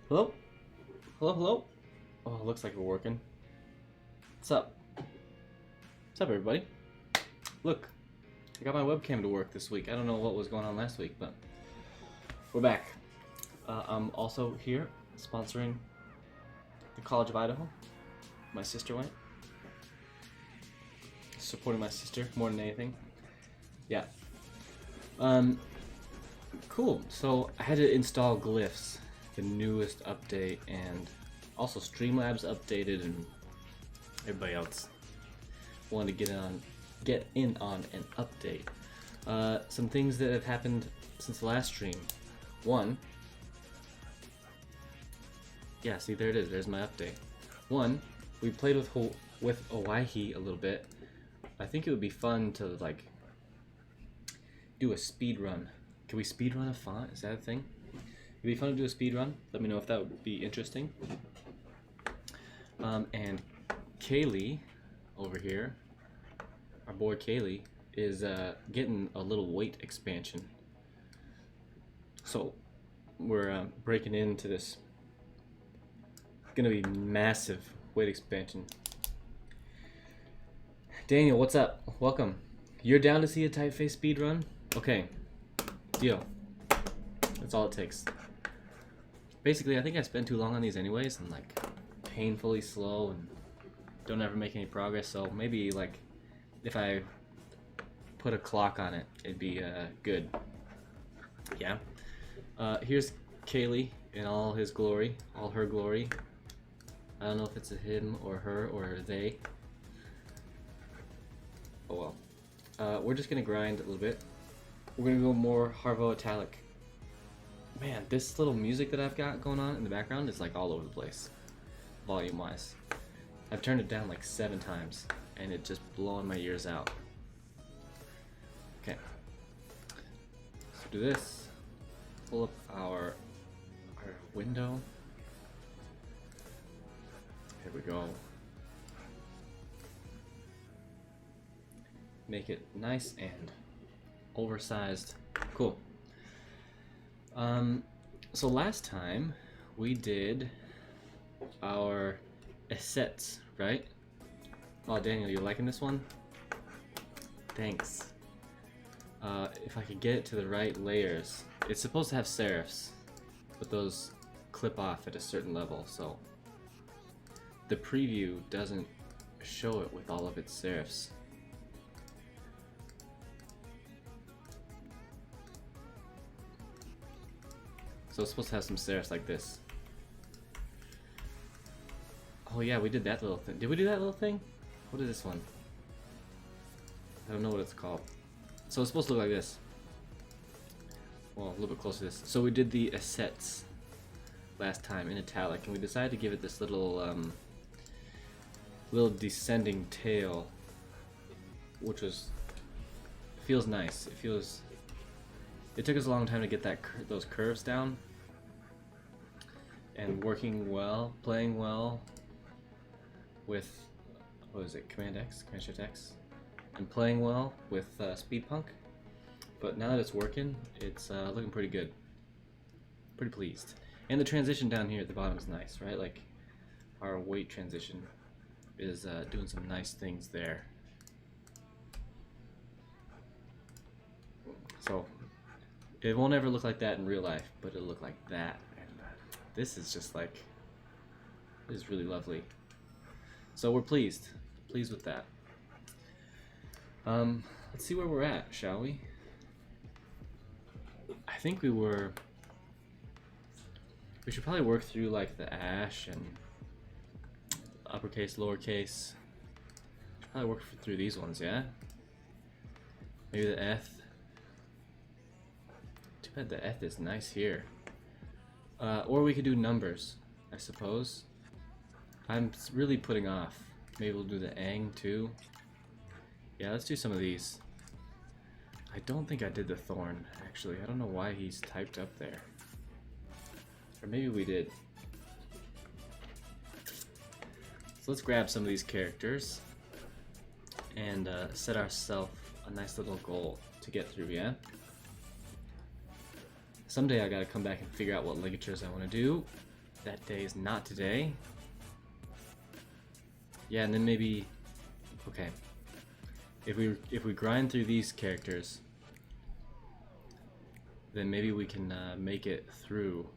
Hello? Hello, hello? Oh, looks like we're working. What's up? What's up, everybody? Look, I got my webcam to work this week. I don't know what was going on last week, but we're back. I'm also here sponsoring the College of Idaho. My sister went. Supporting my sister more than anything. Yeah. Cool. So I had to install Glyphs, the newest update, and also Streamlabs updated, and everybody else wanted to get in on an update. Some things that have happened since the last stream. One, yeah, see, there it is. There's my update. One, we played with Owaihi a little bit. I think it would be fun to like do a speed run. Can we speed run a font? Is that a thing? It'd be fun to do a speed run. Let me know if that would be interesting. And Kaylee over here, our boy Kaylee, is getting a little weight expansion. So we're breaking into this. It's gonna be massive weight expansion. Daniel, what's up? Welcome. You're down to see a typeface speed run? Okay. Deal. That's all it takes. Basically, I think I spend too long on these anyways, and like painfully slow and don't ever make any progress, so maybe like if I put a clock on it, it'd be good. Yeah. Here's Kaylee in all his glory, all her glory. I don't know if it's a him or her or they. Oh well. We're just gonna grind a little bit. We're gonna go more Harvo Italic. Man, this little music that I've got going on in the background is like all over the place, volume wise. I've turned it down like 7 times and it's just blowing my ears out. Okay. So do this. Pull up our window. Here we go. Make it nice and oversized. Cool. So last time we did our assets, right? Oh, Daniel, you liking this one? Thanks. If I could get it to the right layers, it's supposed to have serifs, but those clip off at a certain level, so the preview doesn't show it with all of its serifs. So it's supposed to have some serifs like this. Oh yeah, we did that little thing. Did we do that little thing? What is this one? I don't know what it's called. So it's supposed to look like this. Well, a little bit closer to this. So we did the assets last time in italic, and we decided to give it this little little descending tail, which feels nice. It took us a long time to get those curves down, and working well, playing well with, what is it, Command Shift X, and playing well with Speedpunk. But now that it's working, it's looking pretty good. Pretty pleased. And the transition down here at the bottom is nice, right? Like our weight transition is doing some nice things there. So it won't ever look like that in real life, but it'll look like that. And this is just like, this is really lovely. So we're pleased with that. Let's see where we're at, shall we? I think we should probably work through like the ash and uppercase, lowercase. Should probably work through these ones, yeah? Maybe the F. Too bad the F is nice here. Or we could do numbers, I suppose. I'm really putting off. Maybe we'll do the ang too. Yeah, let's do some of these. I don't think I did the thorn, actually. I don't know why he's typed up there. Or maybe we did. So let's grab some of these characters and set ourselves a nice little goal to get through, yeah? Someday I gotta come back and figure out what ligatures I want to do. that day is not today. Yeah, and then maybe, okay, if we grind through these characters, then maybe we can make it through.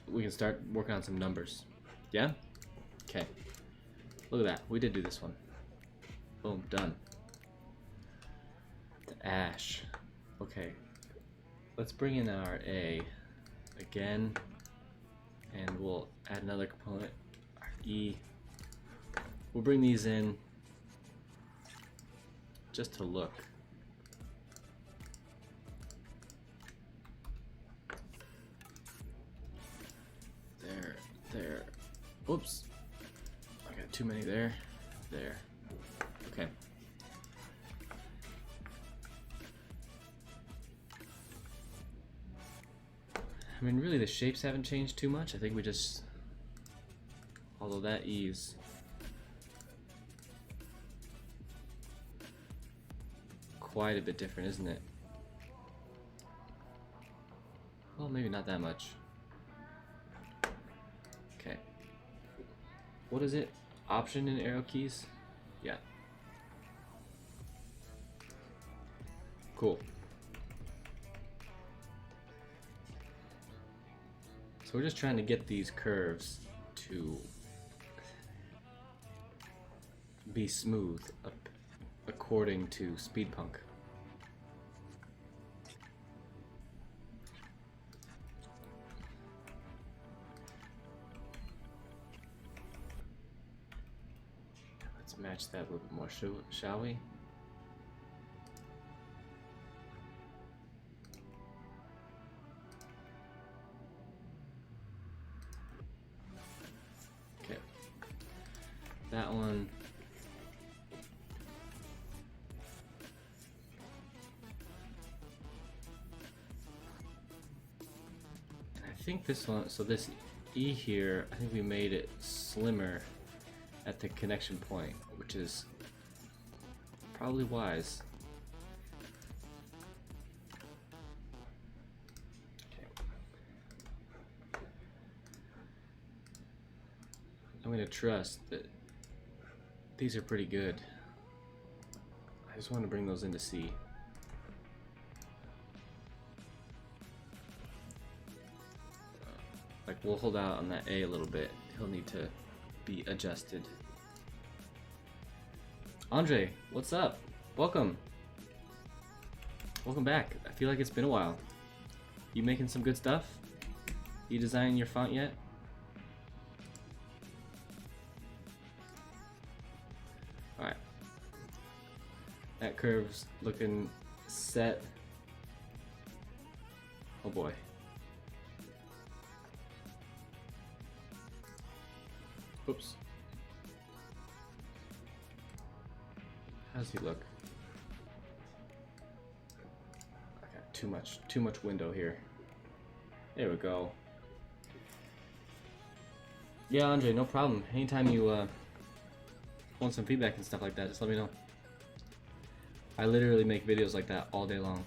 We can start working on some numbers. Yeah? Okay. Look at that. We did do this one. Boom, done. The Ash. Okay. Let's bring in our A again, and we'll add another component, our E. We'll bring these in just to look. There. Oops. I got too many there. There. Okay. I mean, really, the shapes haven't changed too much. I think we just... Although that E is... quite a bit different, isn't it? Well, maybe not that much. Okay. What is it? Option in arrow keys? Yeah. Cool. So we're just trying to get these curves to be smooth according to Speedpunk. Let's match that a little bit more, shall we? Okay. That one. I think this one, so this E here, I think we made it slimmer at the connection point, which is probably wise. Okay. I'm gonna trust that these are pretty good. I just want to bring those into C. Like, we'll hold out on that A a little bit. He'll need to be adjusted. Andre, what's up? Welcome. Welcome back. I feel like it's been a while. You making some good stuff? You designing your font yet? Alright. That curve's looking set. Oh boy. Oops. How does he look? I got too much window here. There we go. Yeah, Andre, no problem. Anytime you want some feedback and stuff like that, just let me know. I literally make videos like that all day long.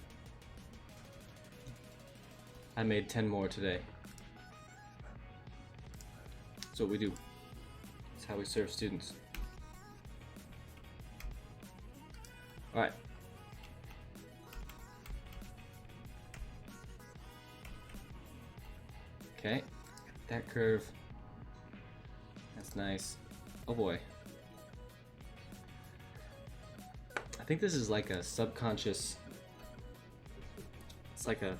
I made 10 more today. That's what we do. That's how we serve students. Alright. Okay. That curve. That's nice. Oh boy. I think this is like a subconscious... It's like an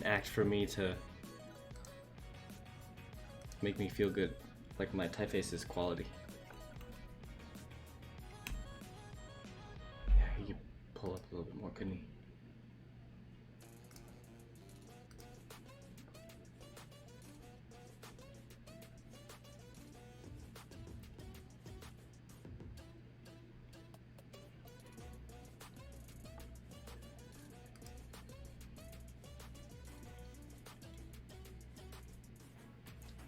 act for me to make me feel good. Like my typeface is quality. Yeah, he could pull up a little bit more, couldn't he?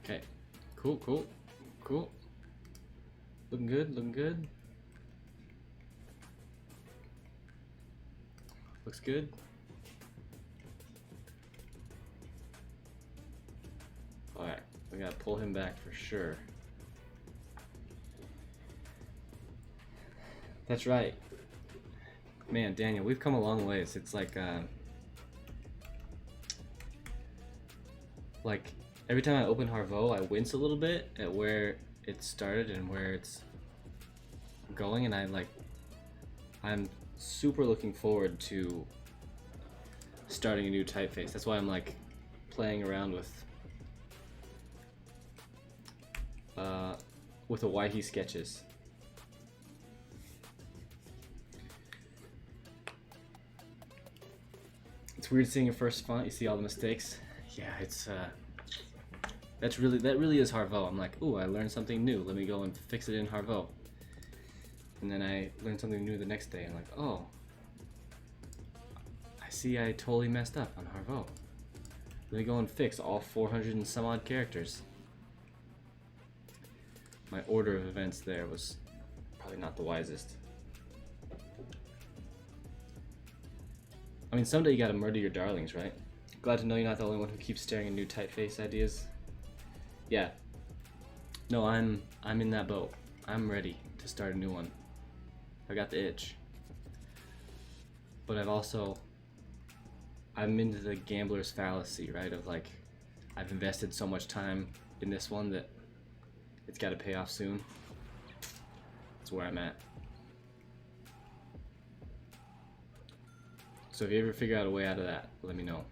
Okay, cool. Looking good. Looks good. We gotta pull him back for sure. That's right. Man, Daniel, we've come a long ways. It's like every time I open Harvo, I wince a little bit at where it started and where it's going, and I'm super looking forward to starting a new typeface. That's why I'm like playing around with the Waihi sketches. It's weird seeing your first font. You see all the mistakes. Yeah, it's that really is Harvo. I'm like, ooh, I learned something new. Let me go and fix it in Harvo. And then I learned something new the next day. I'm like, oh, I see I totally messed up on Harvo. Let me go and fix all 400 and some odd characters. My order of events there was probably not the wisest. I mean, someday you gotta murder your darlings, right? Glad to know you're not the only one who keeps staring at new typeface ideas. Yeah. No, I'm in that boat. I'm ready to start a new one. I got the itch. But I'm into the gambler's fallacy, right? Of like, I've invested so much time in this one that it's gotta pay off soon. That's where I'm at. So if you ever figure out a way out of that, let me know.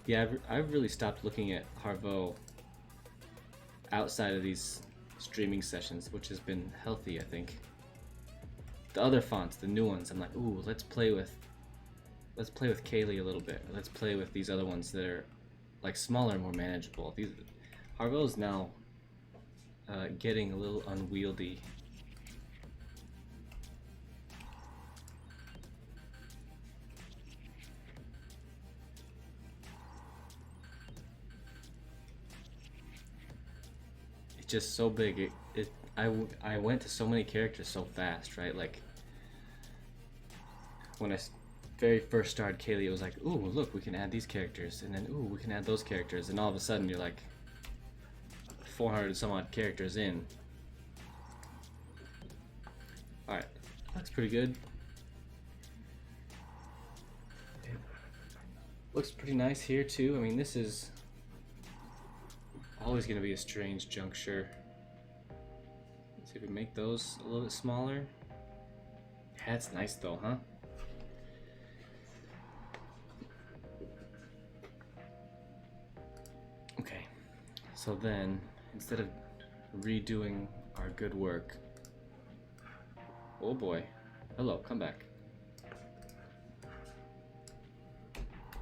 Yeah, I've really stopped looking at Harvo outside of these streaming sessions, which has been healthy, I think. The other fonts, the new ones, I'm like, ooh, let's play with Kaylee a little bit. Let's play with these other ones that are like smaller and more manageable. Harvo's now getting a little unwieldy. It's just so big. I went to so many characters so fast, right? Like when I very first started Kaylee, it was like, ooh, look, we can add these characters, and then ooh, we can add those characters, and all of a sudden you're like 400 some odd characters in. Alright, looks pretty good. It looks pretty nice here too. I mean, this is always going to be a strange juncture. Let's see if we make those a little bit smaller. Yeah, it's nice though, huh? Okay, so then instead of redoing our good work, oh boy, hello, come back.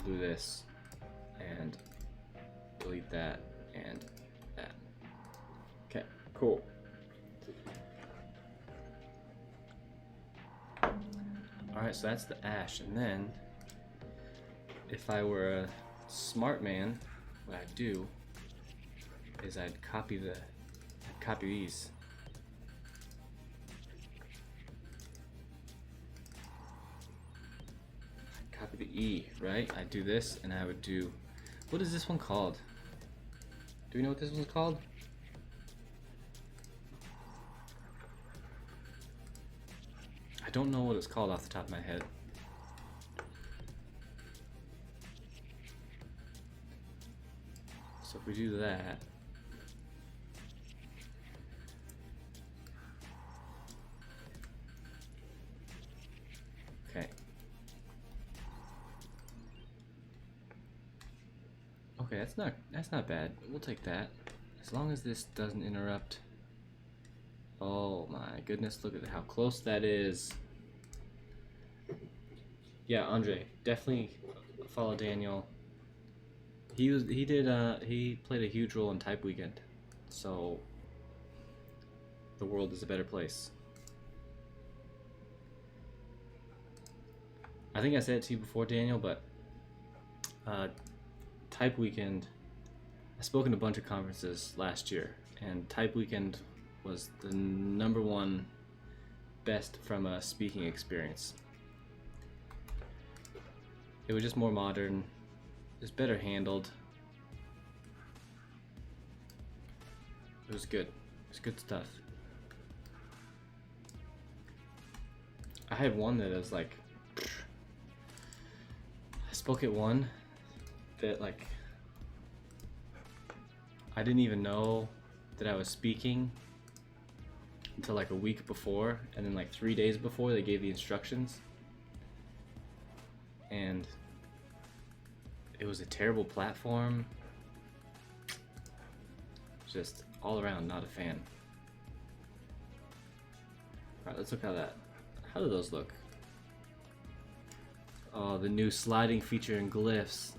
Do this and delete that and that. Okay, cool. Alright, so that's the ash, and then if I were a smart man, what I'd do is I'd copy these. Copy the E, right? I'd do this, and I would do, what is this one called? Do we know what this one's called? I don't know what it's called off the top of my head. So if we do that, okay. Okay, that's not bad. We'll take that. As long as this doesn't interrupt. Oh my goodness, look at how close that is. Yeah, Andre, definitely follow Daniel. He played a huge role in Type Weekend. So the world is a better place. I think I said it to you before, Daniel, but Type Weekend, I spoke in a bunch of conferences last year, and Type Weekend was the #1 best from a speaking experience. It was just more modern, just better handled. It was good. It's good stuff. I had one that was like, I spoke at one that like, I didn't even know that I was speaking until like a week before, and then like 3 days before they gave the instructions. And it was a terrible platform. Just all around not a fan. Alright, let's look how do those look? Oh, the new sliding feature in glyphs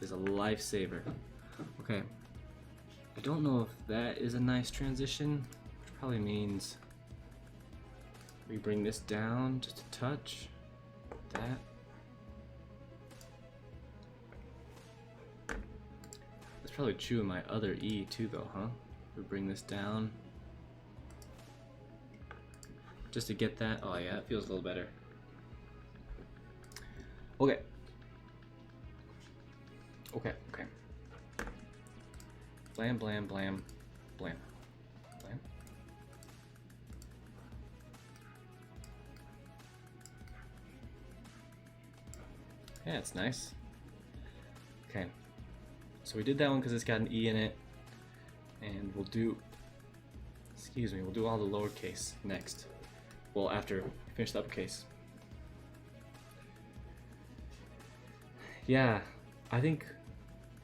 is a lifesaver. Okay. I don't know if that is a nice transition, which probably means we bring this down just a touch. That. That's probably true in my other E too though, huh? We bring this down. Just to get that. Oh yeah, it feels a little better. Okay. Okay. Blam, blam, blam, blam, blam. Yeah, it's nice. Okay. So we did that one because it's got an E in it. And we'll do, we'll do all the lowercase next. Well, after we finish the uppercase. Yeah, I think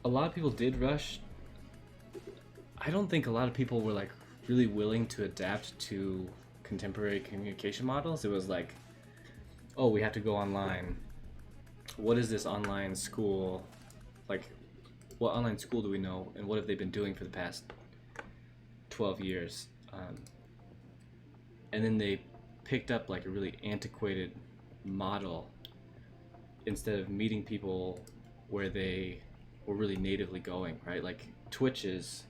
a lot of people did rush. I don't think a lot of people were like really willing to adapt to contemporary communication models. It was like, oh, we have to go online. What is this online school? Like, what online school do we know, and what have they been doing for the past 12 years? And then they picked up like a really antiquated model instead of meeting people where they were really natively going, right? Like Twitch is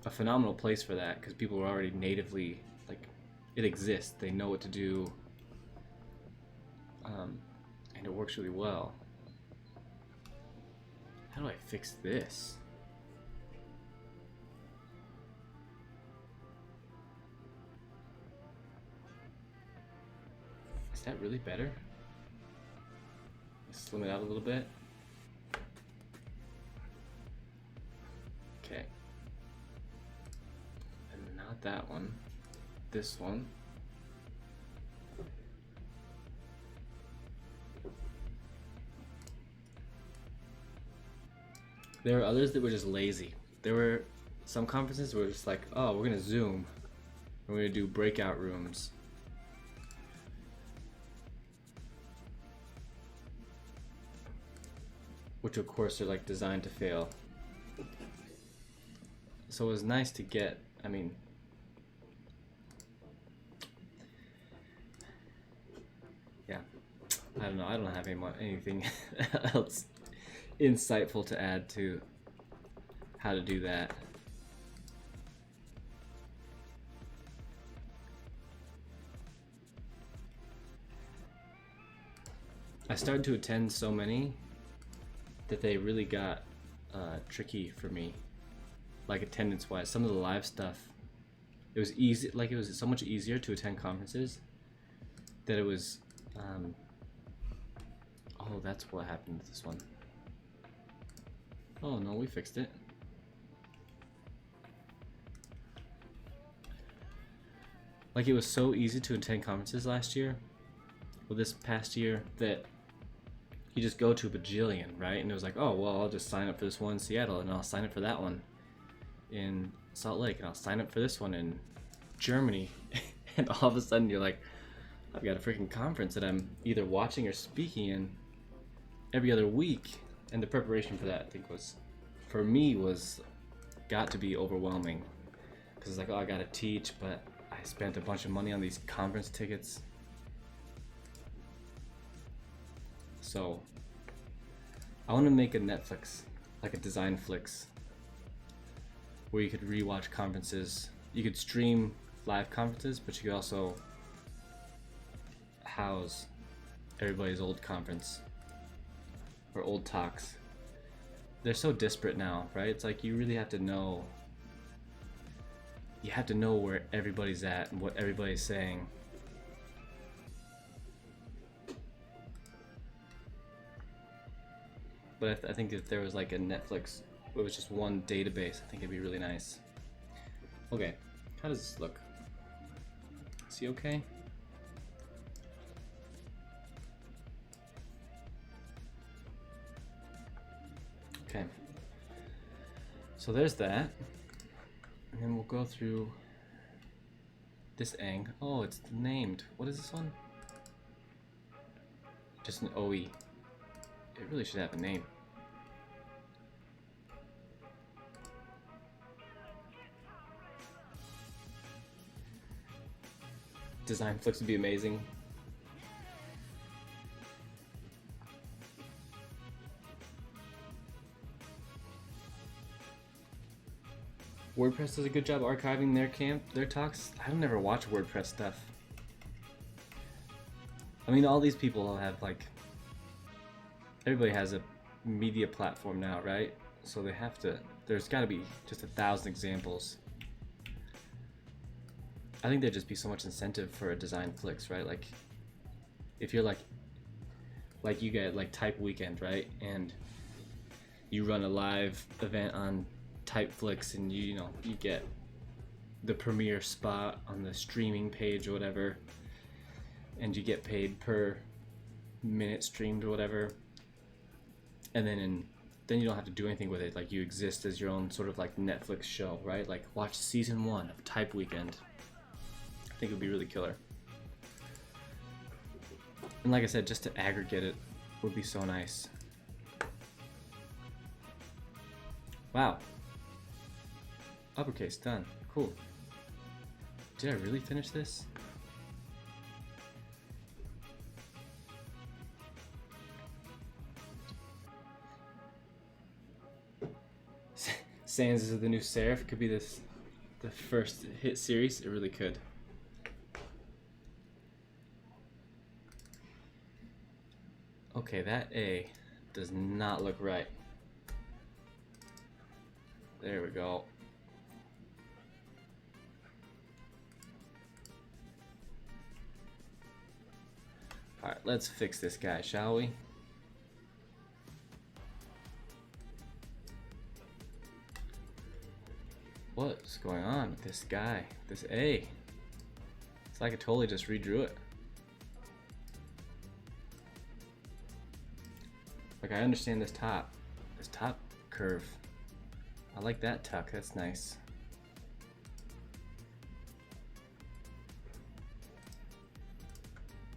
a phenomenal place for that because people are already natively, like, it exists, they know what to do, and it works really well. How do I fix this? Is that really better? Slim it out a little bit. Okay. And not that one. This one. There were others that were just lazy. There were some conferences where just like, oh, we're gonna Zoom. We're gonna do breakout rooms. Which of course are like designed to fail. So it was nice to get, I mean, yeah, I don't know, I don't have anything else insightful to add to how to do that. I started to attend so many that they really got tricky for me, like attendance wise. Some of the live stuff, it was easy, like it was so much easier to attend conferences that it was oh, that's what happened with this one. Oh no, we fixed it. Like it was so easy to attend conferences last year, well this past year, that you just go to a bajillion, right? And it was like, oh, well, I'll just sign up for this one in Seattle, and I'll sign up for that one in Salt Lake, and I'll sign up for this one in Germany. And all of a sudden you're like, I've got a freaking conference that I'm either watching or speaking in every other week. And the preparation for that, I think, was, for me, got to be overwhelming. Because it's like, oh, I gotta teach, but I spent a bunch of money on these conference tickets. So I want to make a Netflix, like a design flicks, where you could rewatch conferences. You could stream live conferences, but you could also house everybody's old conference or old talks. They're so disparate now, right? It's like you really have to know. You have to know where everybody's at and what everybody's saying. But I think if there was like a Netflix, it was just one database, I think it'd be really nice. Okay, how does this look? Is he okay? Okay. So there's that. And then we'll go through this ang. Oh, it's named. What is this one? Just an OE. It really should have a name. Design flicks would be amazing. WordPress does a good job archiving their talks. I don't ever watch WordPress stuff. I mean, all these people have like, everybody has a media platform now, right? So they have to, there's gotta be just 1,000 examples. I think there'd just be so much incentive for a design flicks, right? Like, if you're like you get like Type Weekend, right? And you run a live event on Type Flicks, and you know you get the premiere spot on the streaming page or whatever, and you get paid per minute streamed or whatever, and then you don't have to do anything with it. Like, you exist as your own sort of like Netflix show, right? Like, watch season 1 of Type Weekend. I think it would be really killer. And like I said, just to aggregate it would be so nice. Wow. Uppercase done. Cool. Did I really finish this? Sans is the new Serif. Could be the first hit series. It really could. Okay, that A does not look right. There we go. Alright, let's fix this guy, shall we? What's going on with this guy? This A? It's like I totally just redrew it. Like, I understand this top curve. I like that tuck, that's nice.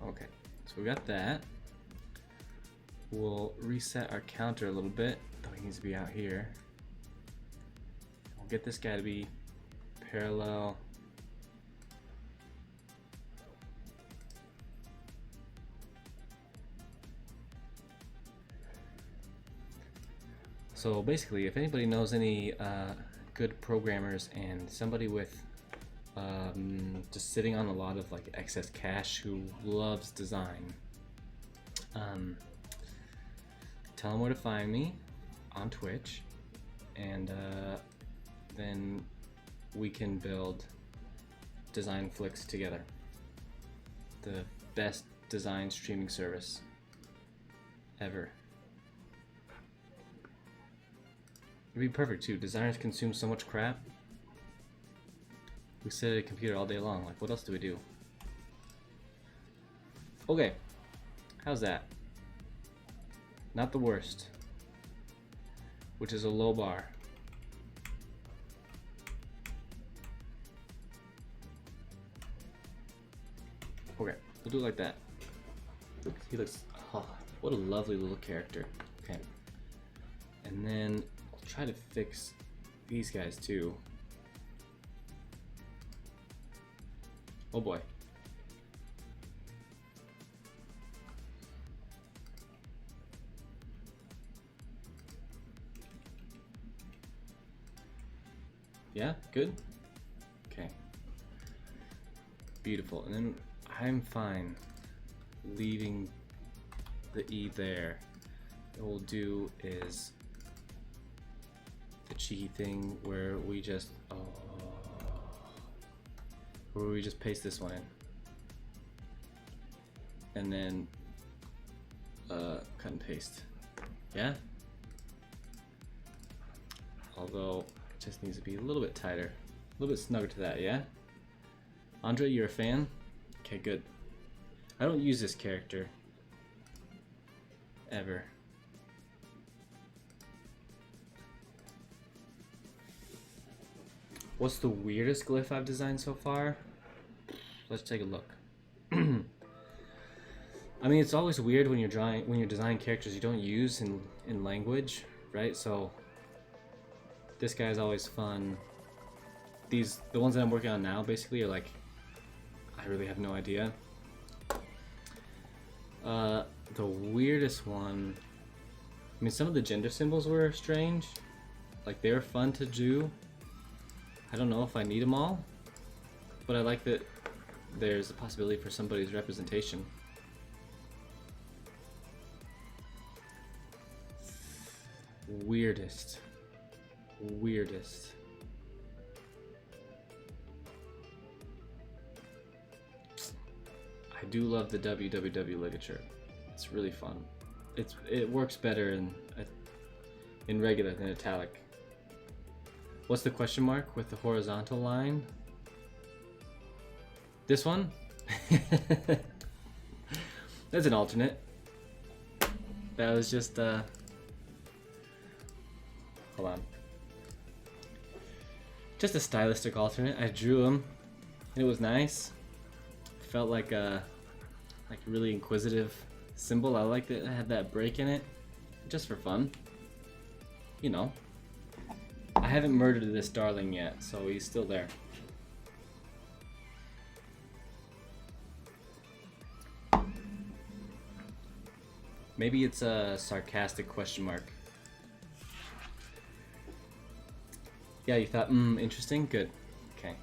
Okay, so we got that. We'll reset our counter a little bit, though he needs to be out here. We'll get this guy to be parallel. So basically, if anybody knows any good programmers and somebody with just sitting on a lot of like excess cash who loves design, tell them where to find me on Twitch, and then we can build design flicks together. The best design streaming service ever. It'd be perfect too. Designers consume so much crap. We sit at a computer all day long. Like, what else do we do? Okay. How's that? Not the worst. Which is a low bar. Okay, we'll do it like that. He looks, oh, what a lovely little character. Okay. And then try to fix these guys too. Oh boy. Yeah, good? Okay. Beautiful. And then I'm fine leaving the E there. what we'll do is the cheeky thing where we just paste this one in, and then cut and paste. Yeah. Although it just needs to be a little bit tighter, a little bit snugger to that. Yeah. Andre, you're a fan? Okay, good. I don't use this character ever. What's the weirdest glyph I've designed so far? Let's take a look. I mean, it's always weird when you're designing characters you don't use in language, right? So this guy's always fun. The ones that I'm working on now basically are like, I really have no idea. The weirdest one, I mean, some of the gender symbols were strange. Like, they were fun to do. I don't know if I need them all, but I like that there's a possibility for somebody's representation. Weirdest. I do love the www ligature. It's really fun. It works better in regular than italic. What's the question mark with the horizontal line? This one? That's an alternate. That was just hold on. Just a stylistic alternate. I drew him and it was nice. Felt like a really inquisitive symbol. I liked it. It had that break in it, just for fun. You know. I haven't murdered this darling yet, so he's still there. Maybe it's a sarcastic question mark. Yeah, you thought, interesting? Good. Okay.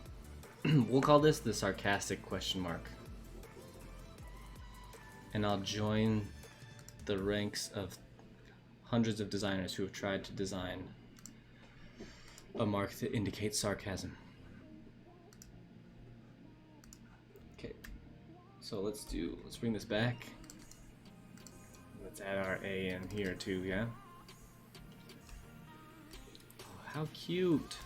We'll call this the sarcastic question mark. And I'll join the ranks of hundreds of designers who have tried to design a mark that indicates sarcasm. Okay, so let's bring this back. Let's add our A in here too, yeah? Oh, how cute!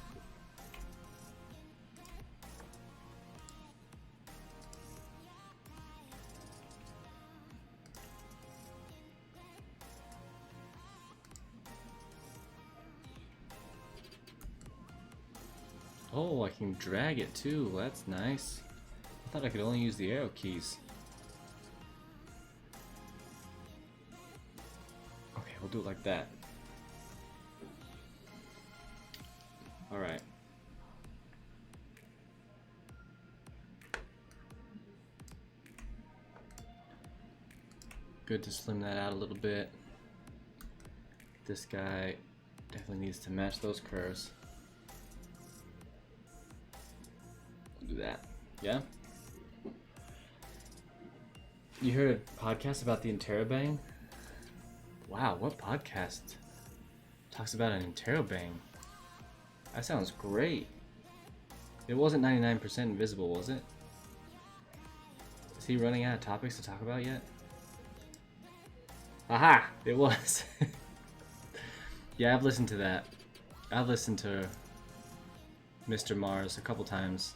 Oh, I can drag it too. That's nice. I thought I could only use the arrow keys. Okay, we'll do it like that. Alright. Good to slim that out a little bit. This guy definitely needs to match those curves. Do that. Yeah? You heard a podcast about the interrobang? Wow, what podcast talks about an interrobang? That sounds great. It wasn't 99% invisible, was it? Is he running out of topics to talk about yet? Aha! It was. Yeah, I've listened to that. I've listened to Mr. Mars a couple times.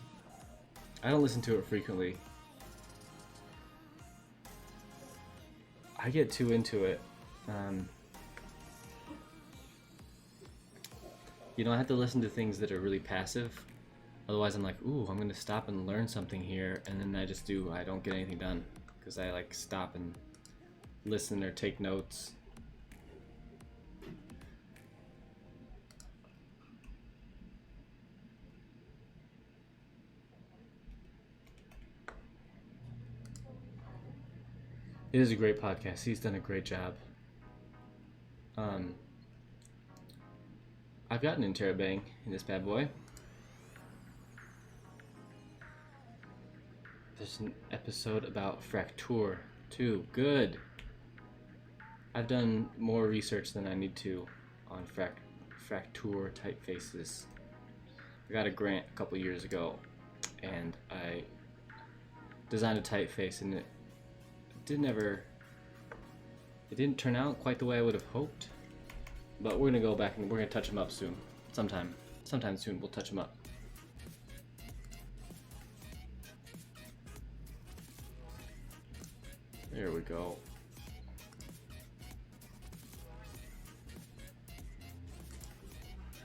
I don't listen to it frequently. I get too into it. You know, I have to listen to things that are really passive. Otherwise, I'm like, ooh, I'm gonna stop and learn something here, and then I don't get anything done because I like stop and listen or take notes. It is a great podcast. He's done a great job. I've got an interrobang in this bad boy. There's an episode about Fracture too. Good. I've done more research than I need to on Fraktur typefaces. I got a grant a couple years ago, and I designed a typeface, and it didn't turn out quite the way I would have hoped. But we're gonna go back and we're gonna touch them up soon. Sometime soon we'll touch them up. There we go.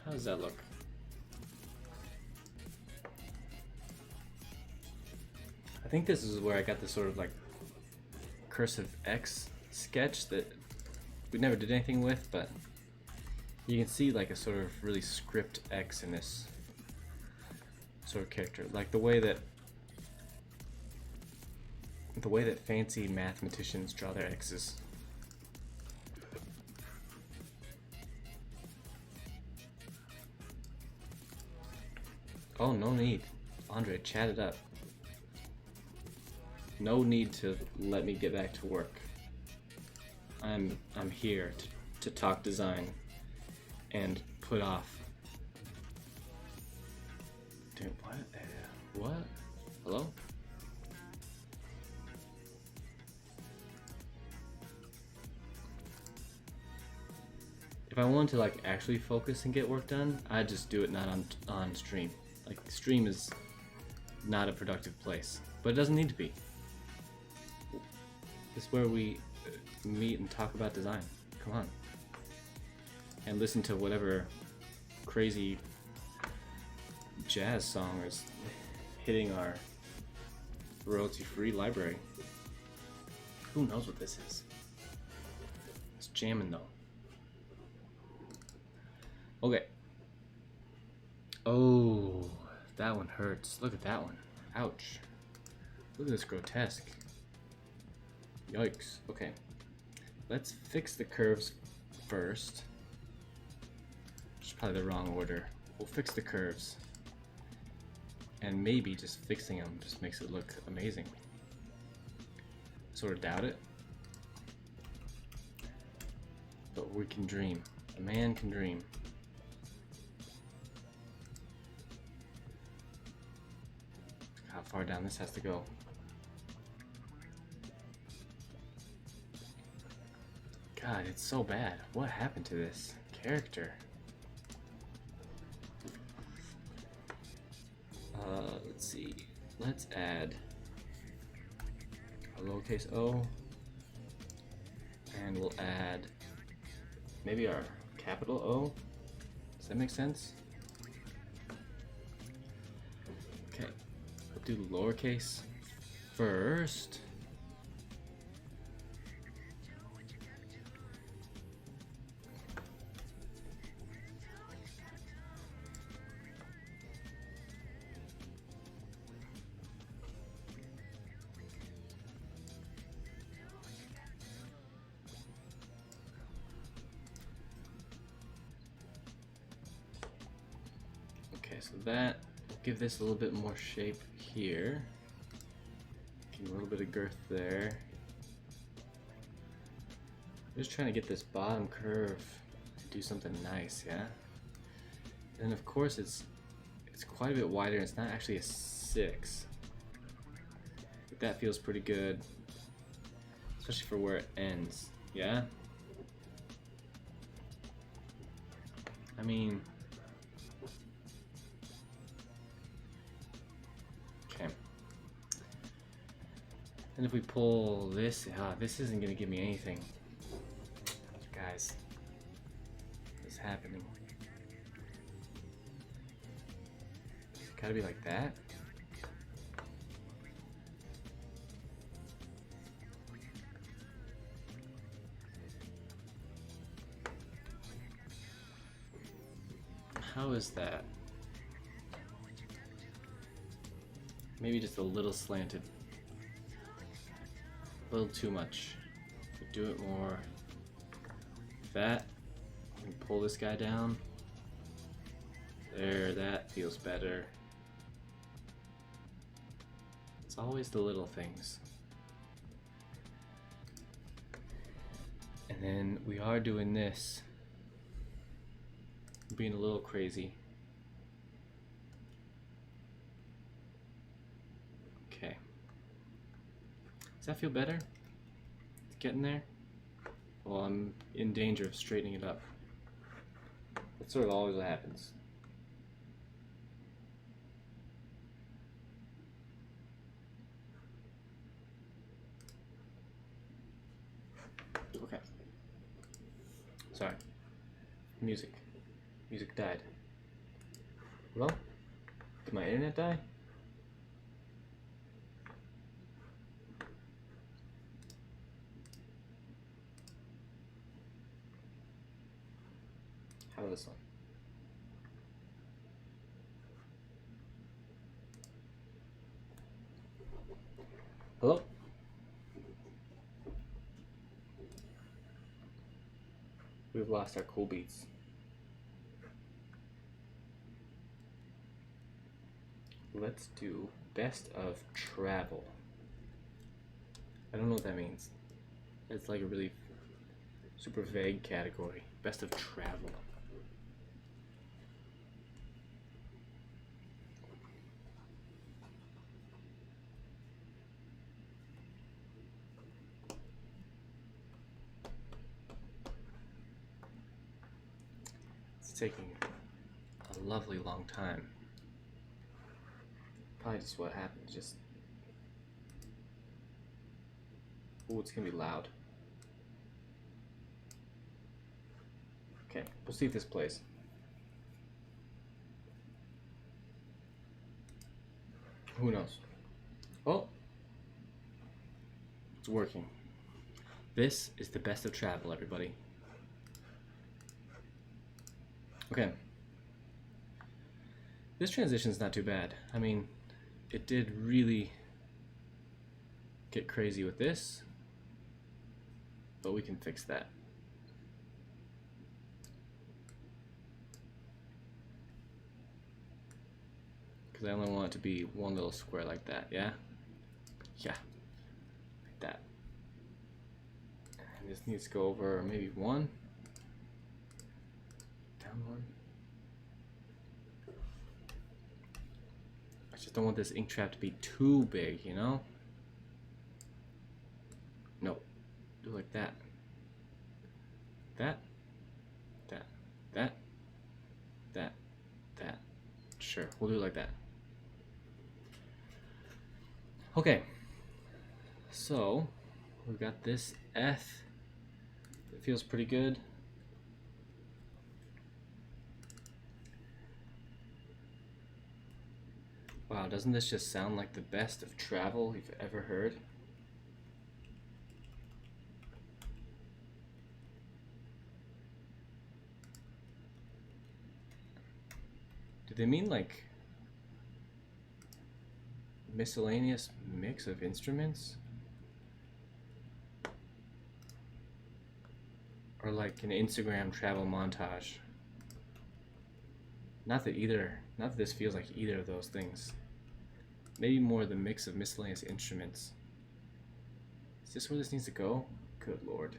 How does that look? I think this is where I got this sort of like cursive X sketch that we never did anything with, but you can see like a sort of really script X in this sort of character, like the way that fancy mathematicians draw their X's. Oh, no need. Andre, chat it up. No need to let me get back to work. I'm here to talk design and put off. Dude, what? What? Hello? If I wanted to like actually focus and get work done, I'd just do it not on stream. Like, stream is not a productive place, but it doesn't need to be. It's where we meet and talk about design. Come on. And listen to whatever crazy jazz song is hitting our royalty-free library. Who knows what this is? It's jamming though. Okay. Oh, that one hurts. Look at that one. Ouch. Look at this grotesque. Yikes. Okay. Let's fix the curves first. Which is probably the wrong order. We'll fix the curves. And maybe just fixing them just makes it look amazing. Sort of doubt it. But we can dream. A man can dream. How far down this has to go. God, it's so bad. What happened to this character? Let's see. Let's add a lowercase o, and we'll add maybe our capital O. Does that make sense? Okay, we'll do lowercase first. So that will give this a little bit more shape here. Give a little bit of girth there. Just trying to get this bottom curve to do something nice, yeah? And of course it's quite a bit wider, and it's not actually a 6. But that feels pretty good. Especially for where it ends, yeah? I mean, and if we pull this, this isn't gonna give me anything. Guys, what's happening? It's gotta be like that. How is that? Maybe just a little slanted. A little too much. Do it more. That. And pull this guy down. There, that feels better. It's always the little things. And And then we are doing this. Being a little crazy. Okay. Does that feel better? It's getting there? Well, I'm in danger of straightening it up. That's sort of always what happens. Okay. Sorry. Music. Music died. Well, did my internet die? How about this one? Hello? We've lost our cool beats. Let's do best of travel. I don't know what that means. It's like a really super vague category. Best of travel. It's taking a lovely long time. Probably just what happened. Just. Ooh, it's gonna be loud. Okay, we'll see if this plays. Who knows? Oh, it's working. This is the best of travel, everybody. Okay. This transition's not too bad. I mean, it did really get crazy with this, but we can fix that. Because I only want it to be one little square like that, yeah? Yeah, like that. And this needs to go over maybe one. Down one. I just don't want this ink trap to be too big, you know? No, do like that. That. That. That. That. That. Sure, we'll do it like that. Okay, so we've got this F. It feels pretty good. Wow, doesn't this just sound like the best of travel you've ever heard? Do they mean like miscellaneous mix of instruments? Or like an Instagram travel montage? Not that this feels like either of those things. Maybe more the mix of miscellaneous instruments. Is this where this needs to go? Good Lord.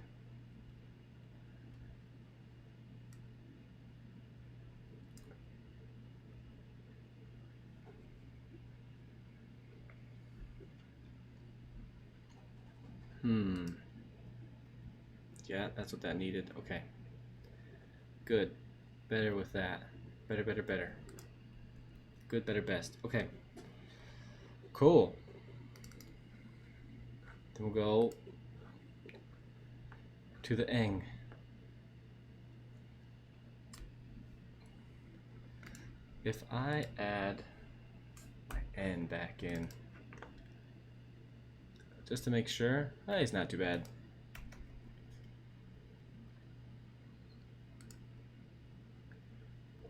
Yeah, that's what that needed. Okay. Good. Better with that. Better, better, better. Good, better, best. Okay. Cool. Then we'll go to the eng. If I add my n back in, just to make sure, it's not too bad.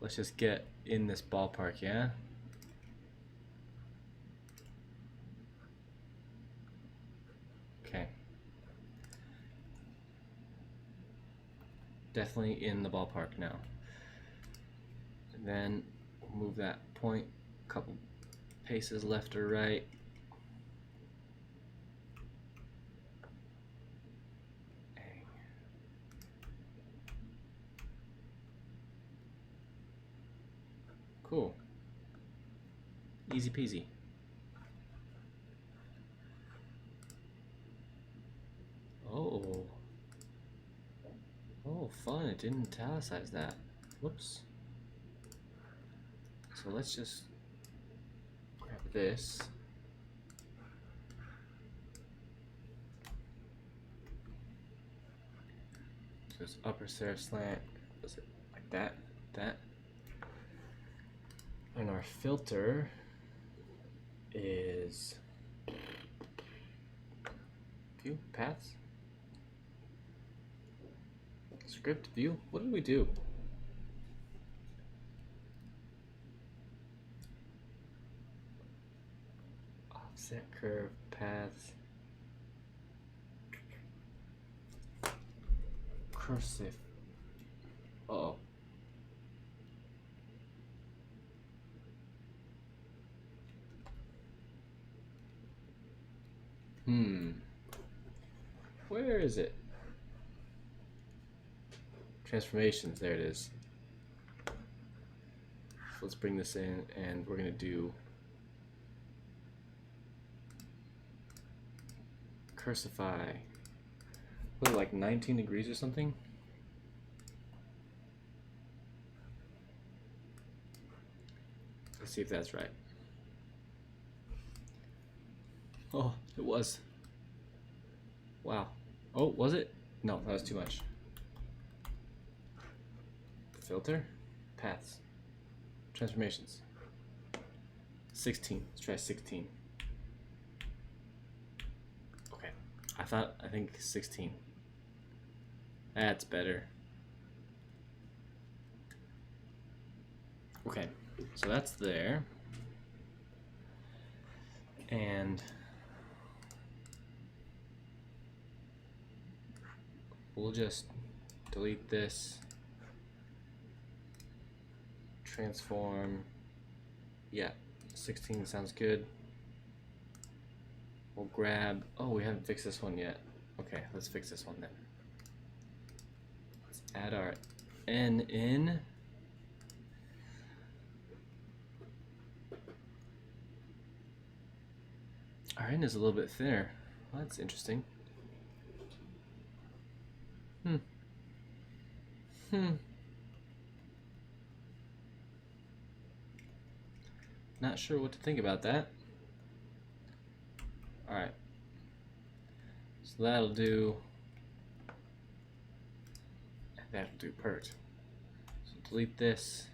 Let's just get in this ballpark, yeah? Okay. Definitely in the ballpark now. And then we'll move that point a couple paces left or right. Cool. Easy peasy. Oh. Oh, fun. It didn't italicize that. Whoops. So let's just grab this. So it's upper serif slant. Was it like that? That. And our filter is view paths. Script view. What did we do? Offset curve paths. Cursive. Uh-oh. Where is it? Transformations, there it is. So let's bring this in and we're gonna do cursify. Was it like 19 degrees or something? Let's see if that's right. Oh, it was. Wow. Oh, was it? No, that was too much. Filter, paths, transformations. 16. Let's try 16. Okay. I think 16. That's better. Okay. So that's there. And we'll just delete this. Transform. Yeah, 16 sounds good. We'll grab. Oh, we haven't fixed this one yet. Okay, let's fix this one then. Let's add our N in. Our N is a little bit thinner. Well, that's interesting. Not sure what to think about that. Alright. So that'll do. That'll do pert. So delete this.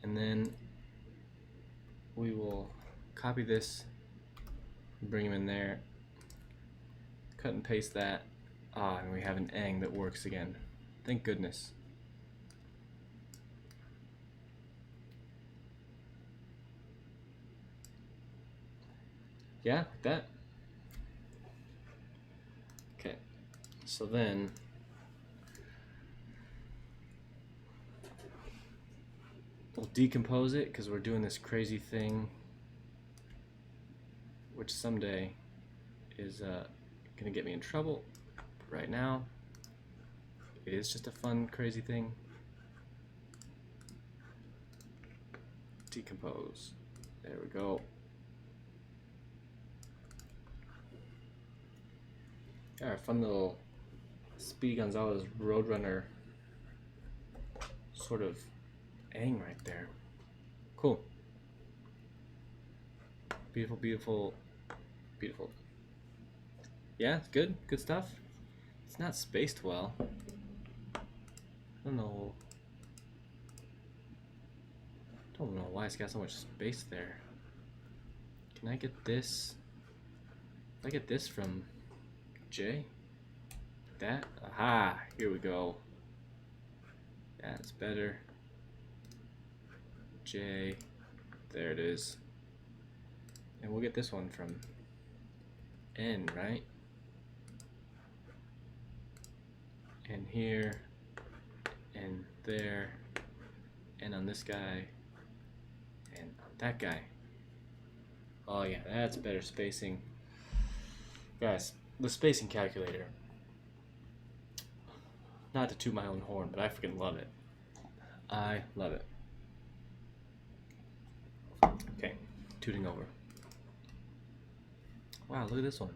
And then we will copy this, bring them in there, cut and paste that. Ah, and we have an ang that works again. Thank goodness. Yeah, like that. Okay, so then we'll decompose it because we're doing this crazy thing, which someday is gonna get me in trouble. But right now, it is just a fun, crazy thing. Decompose. There we go. Yeah, our fun little Speedy Gonzalez Roadrunner sort of ang right there. Cool. Beautiful, beautiful, beautiful. Yeah, it's good. Good stuff. It's not spaced well. I don't know. Don't know why it's got so much space there. Can I get this? Can I get this from J? That? Aha! Here we go. That's better. J. There it is. And we'll get this one from N, right? And here, and there, and on this guy, and on that guy. Oh yeah, that's better spacing. Guys, the spacing calculator. Not to toot my own horn, but I freaking love it. I love it. tooting over. Wow, look at this one.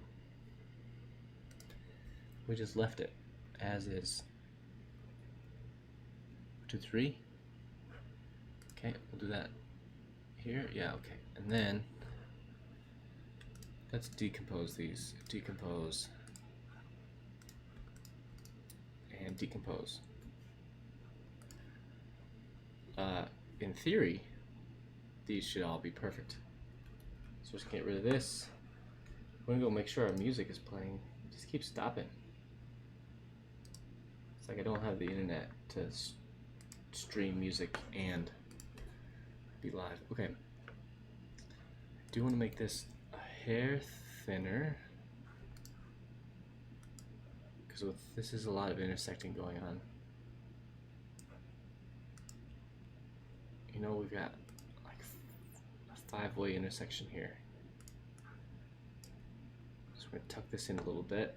We just left it as is. 2, 3. Okay, we'll do that here. Yeah, okay. And then let's decompose these. Decompose and decompose. In theory, these should all be perfect. So let's get rid of this. We're gonna go make sure our music is playing. It just keeps stopping. It's like I don't have the internet to stream music and be live. Okay. I do want to make this a hair thinner because this is a lot of intersecting going on. You know, we've got like a 5-way intersection here. So we're going to tuck this in a little bit.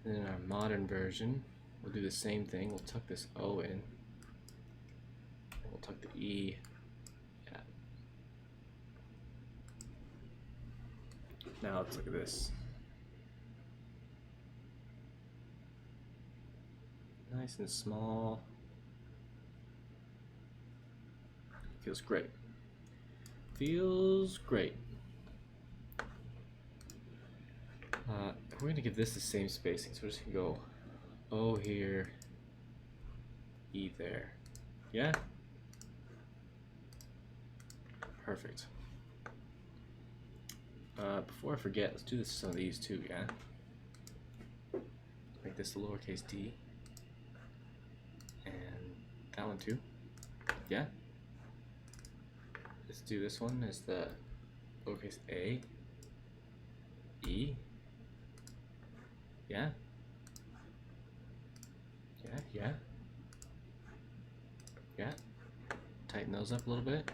And in our modern version, we'll do the same thing. We'll tuck this O in. And we'll tuck the E. Yeah. Now let's look at this. Nice and small. Feels great. Feels great. We're going to give this the same spacing, so we're just going to go O here, E there. Yeah? Perfect. Before I forget, let's do this to some of these too, yeah? Make this a lowercase d. And that one too. Yeah? Let's do this one as the lowercase a, E. Yeah? Yeah, yeah. Yeah. Tighten those up a little bit.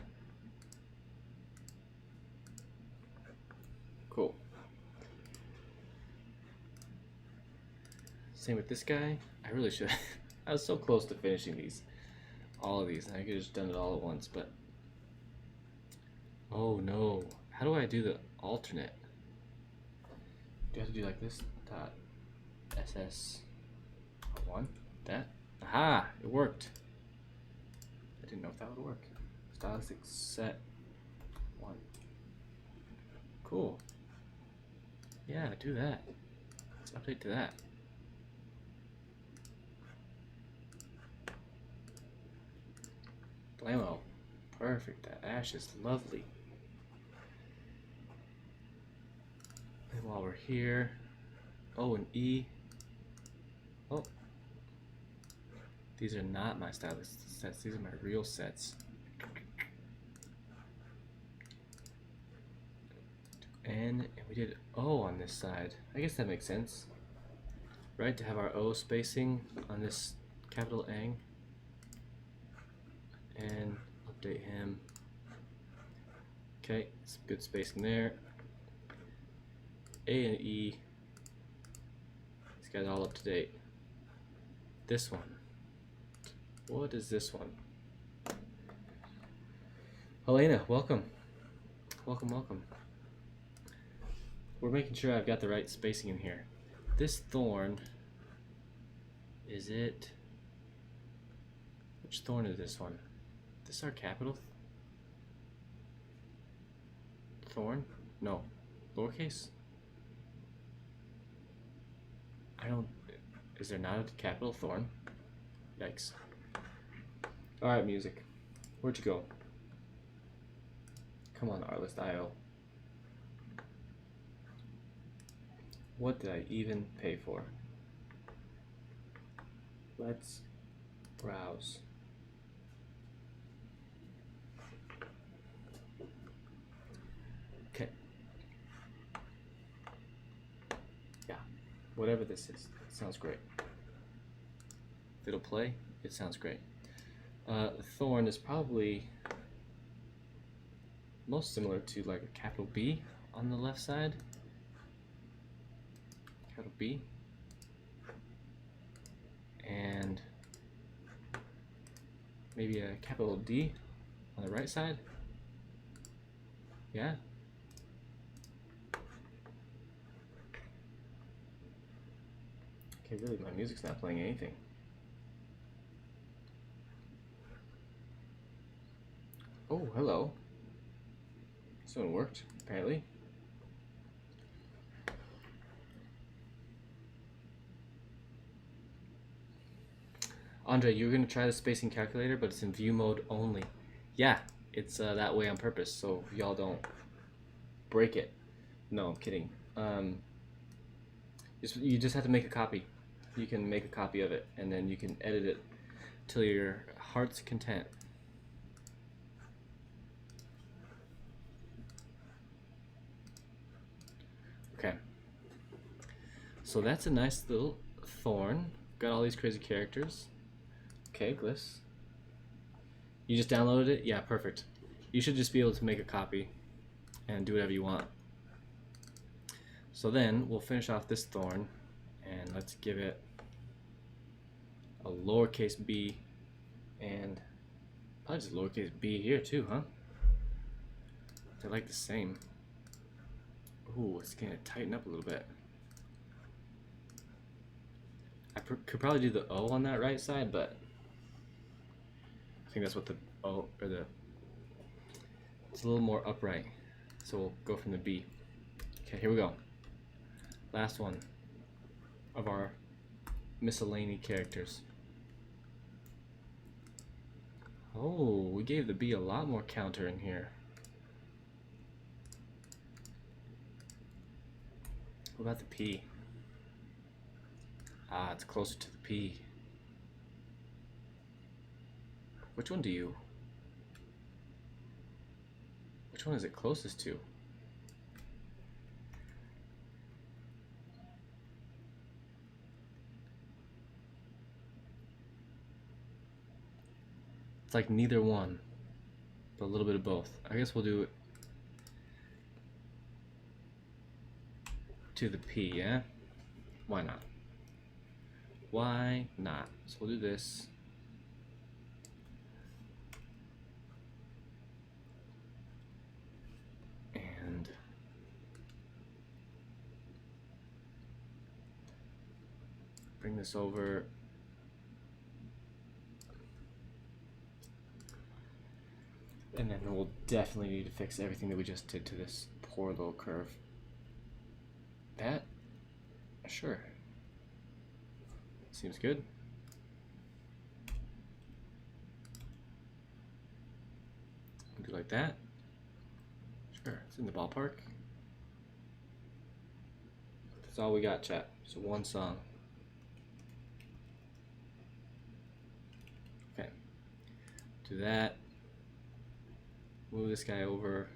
Cool. Same with this guy. I really should. I was so close to finishing these. All of these. And I could have just done it all at once, but. Oh no. How do I do the alternate? Do I have to do like this? Dot SS1. That. Aha! It worked. I didn't know if that would work. Stylistic set 1. Cool. Yeah, do that. Let's update to that. Blammo. Perfect. That ash is lovely. And while we're here, O and E. Oh. These are not my stylus sets. These are my real sets. N, and we did O on this side. I guess that makes sense. Right, to have our O spacing on this capital Ang. And update him. Okay, some good spacing there. A and E. These guys all up to date. This one. What is this one? Helena, welcome. Welcome, welcome. We're making sure I've got the right spacing in here. This thorn, is it? Which thorn is this one? Is this our capital? Thorn? No. Lowercase? I don't. Is there not a capital thorn? Yikes. Alright, music. Where'd you go? Come on, Artlist.io. What did I even pay for? Let's browse. Okay. Yeah, whatever this is, it sounds great. If it'll play, it sounds great. Thorn is probably most similar to like a capital B on the left side. Capital B. And maybe a capital D On the right side? Yeah. Okay, really, my music's not playing anything. Oh, hello. This one worked, apparently. Andre, you're gonna try the spacing calculator, but it's in view mode only. Yeah, it's that way on purpose, so y'all don't break it. No, I'm kidding. You just have to make a copy. You can make a copy of it, and then you can edit it till your heart's content. Okay. So that's a nice little thorn. Got all these crazy characters. Okay, glyphs. You just downloaded it? Yeah, perfect. You should just be able to make a copy and do whatever you want. So then we'll finish off this thorn, and let's give it a lowercase b, and probably just lowercase b here too, huh? They're like the same. Ooh, it's gonna tighten up a little bit. I could probably do the O on that right side, but I think that's what the O, or the, it's a little more upright. So we'll go from the B. Okay, here we go. Last one of our miscellany characters. Oh, we gave the B a lot more counter in here. What about the P? Ah, it's closer to the P. Which one do you? Which one is it closest to? It's like neither one, but a little bit of both. I guess we'll do it to the P, yeah? Why not? Why not? So we'll do this. And bring this over. And then we'll definitely need to fix everything that we just did to this poor little curve. That? Sure. Seems good. Do like that. Sure, it's in the ballpark. That's all we got, chat. So one song. Okay. Do that. Move this guy over.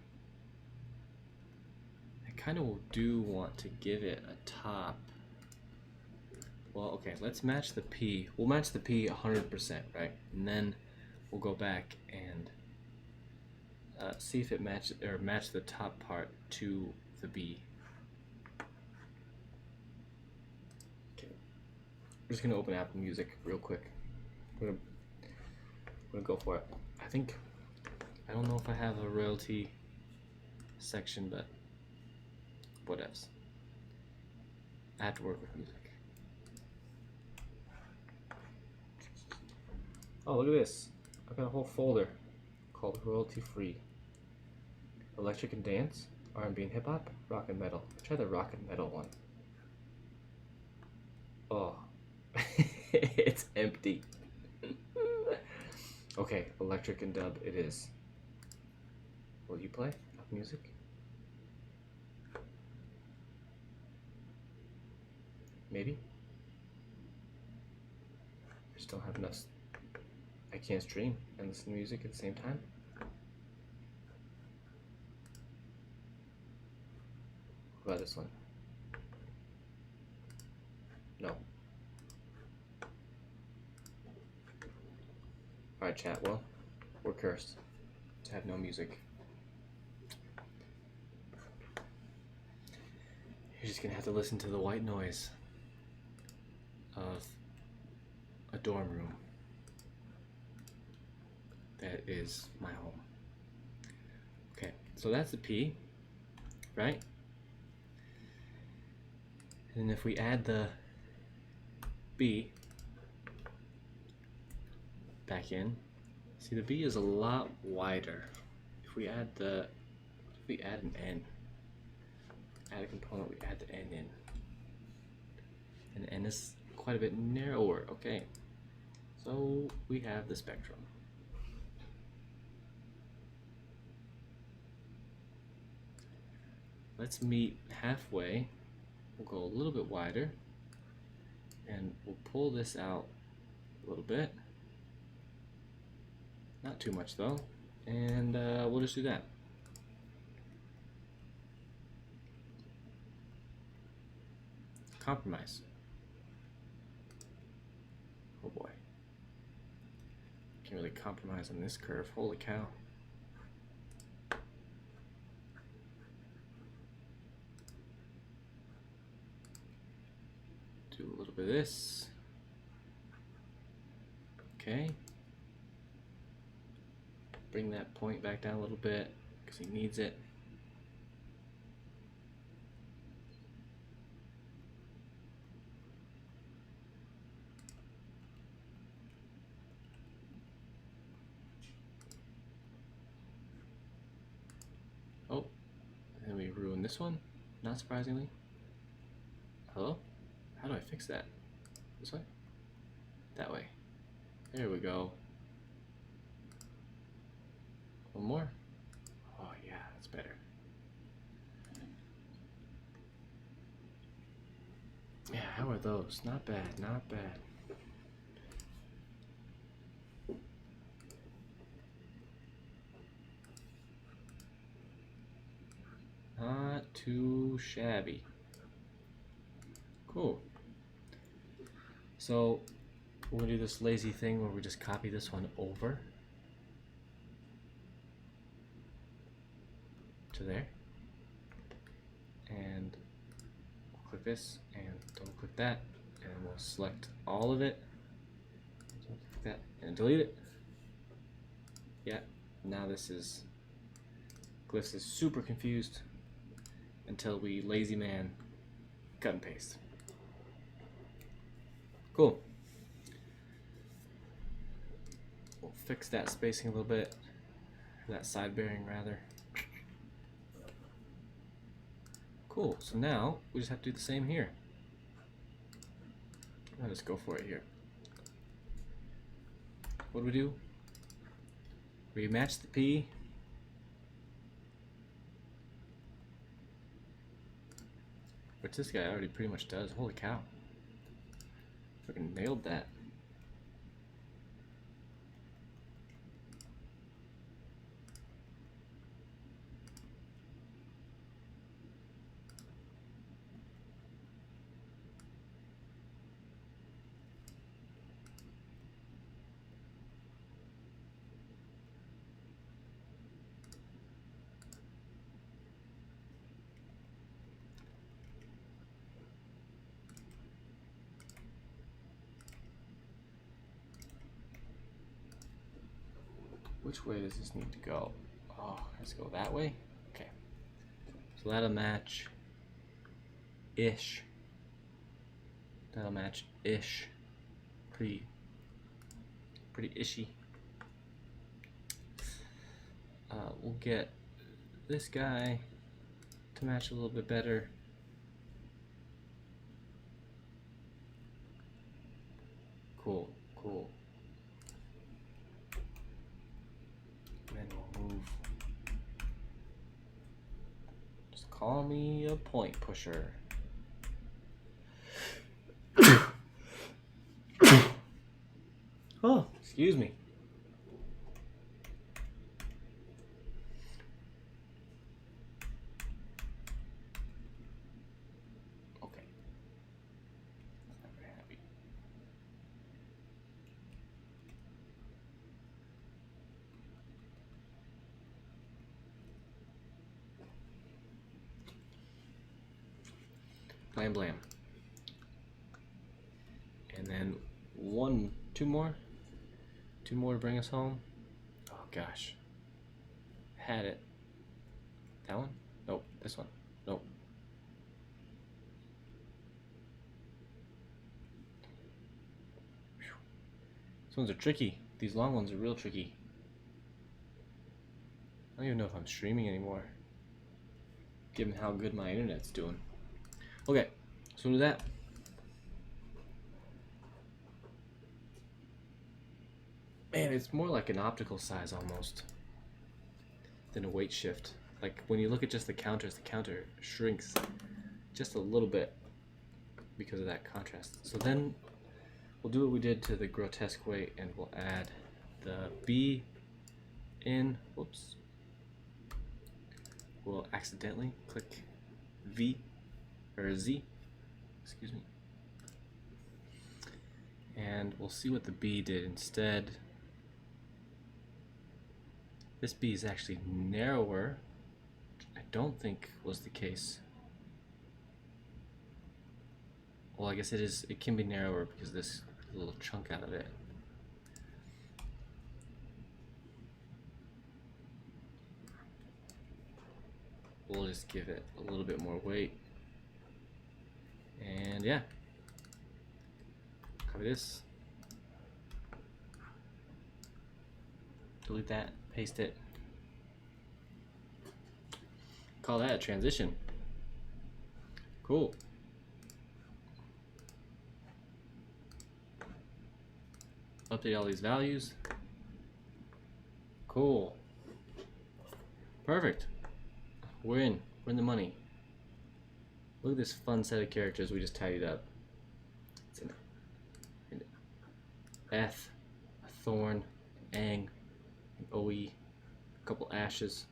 I kind of do want to give it a top. Well, okay, let's match the P. We'll match the P 100%, right? And then we'll go back and see if it match the top part to the B. Okay, we're just gonna open Apple Music real quick. We're gonna go for it. I don't know if I have a royalty section, but whatevs. I have to work with music. Oh, look at this. I've got a whole folder called royalty free. Electric and dance, R&B and hip hop, rock and metal. Try the rock and metal one. Oh, it's empty. Okay, electric and dub it is. Will you play music? Maybe. I just don't have enough. I can't stream and listen to music at the same time. What about this one? No. Alright, chat. Well, we're cursed to have no music. You're just gonna have to listen to the white noise of a dorm room that is my home. So that's the P, right? And if we add the B back in, see the B is a lot wider. If we add an N, add a component, we add the N in. And N is quite a bit narrower. Okay, so we have the spectrum. Let's meet halfway. We'll go a little bit wider, and we'll pull this out a little bit. Not too much though, and we'll just do that. Compromise. Oh boy. Can't really compromise on this curve. Holy cow. Do a little bit of this. Okay. Bring that point back down a little bit because he needs it. Oh, and then we ruin this one, not surprisingly. Hello? How do I fix that? This way? That way. There we go. One more. Oh yeah, that's better. Yeah, how are those? Not bad, not bad. Not too shabby. Cool. So we're gonna do this lazy thing where we just copy this one over to there, and we'll click this and double click that, and we'll select all of it, click that, and delete it. Yeah, now this is Glyphs is super confused until we lazy man cut and paste. Cool. We'll fix that spacing a little bit, that side bearing rather. Cool, so now we just have to do the same here. I'll just go for it here. What do we do? We match the P. Which this guy already pretty much does. Holy cow. Freaking nailed that. Which way does this need to go? Oh, let's go that way? Okay. So that'll match ish. That'll match ish. Pretty ishy. We'll get this guy to match a little bit better. Cool, cool. And then we'll move. Just call me a point pusher. Oh, excuse me. Okay. Not very happy. Blam blam. And then two more to bring us home. Oh gosh, had it. That one? Nope. This one? Nope. These ones are tricky. These long ones are real tricky. I don't even know if I'm streaming anymore, given how good my internet's doing. Okay, so we'll do that. Man, it's more like an optical size almost than a weight shift. Like when you look at just the counter shrinks just a little bit because of that contrast. So then we'll do what we did to the grotesque weight and we'll add the B in. Whoops. We'll accidentally click V or Z, excuse me. And we'll see what the B did instead. This B is actually narrower, which I don't think was the case. Well, I guess it is. It can be narrower because this little chunk out of it. We'll just give it a little bit more weight. And yeah, copy this. Delete that, paste it. Call that a transition. Cool. Update all these values. Cool. Perfect. We're in the money. Look at this fun set of characters we just tidied up. It's an Eth, a Thorn, an Aang, an OE, a couple Ashes.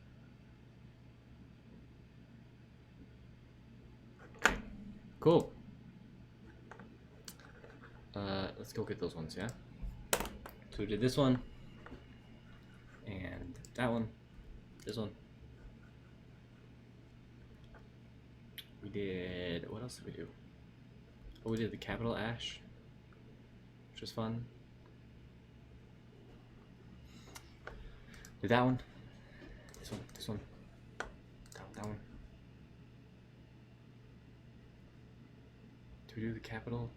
Cool. Let's go get those ones, yeah? So we did this one, and that one, this one. We did, what else did we do? Oh, we did the capital Ash, which was fun. Did that one, this one, that one. Did we do the capital?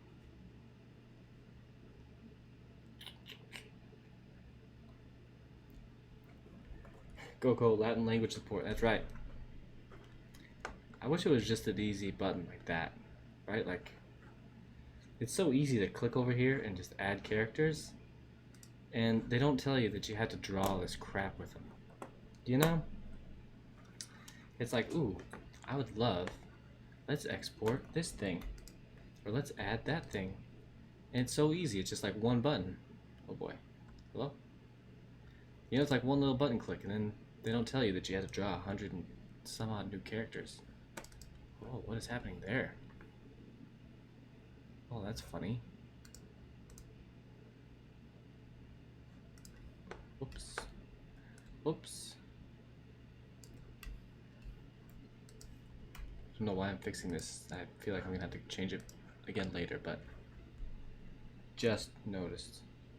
Go Latin language support, that's right. I wish it was just an easy button like that, right? Like, it's so easy to click over here and just add characters, and they don't tell you that you have to draw all this crap with them. You know? It's like, ooh, I would love, let's export this thing, or let's add that thing. And it's so easy, it's just like one button. Oh boy. Hello? You know, it's like one little button click, and then they don't tell you that you have to draw 100 and some odd new characters. Oh, what is happening there? Oh, that's funny. Oops. Oops. I don't know why I'm fixing this. I feel like I'm gonna have to change it again later, but just noticed.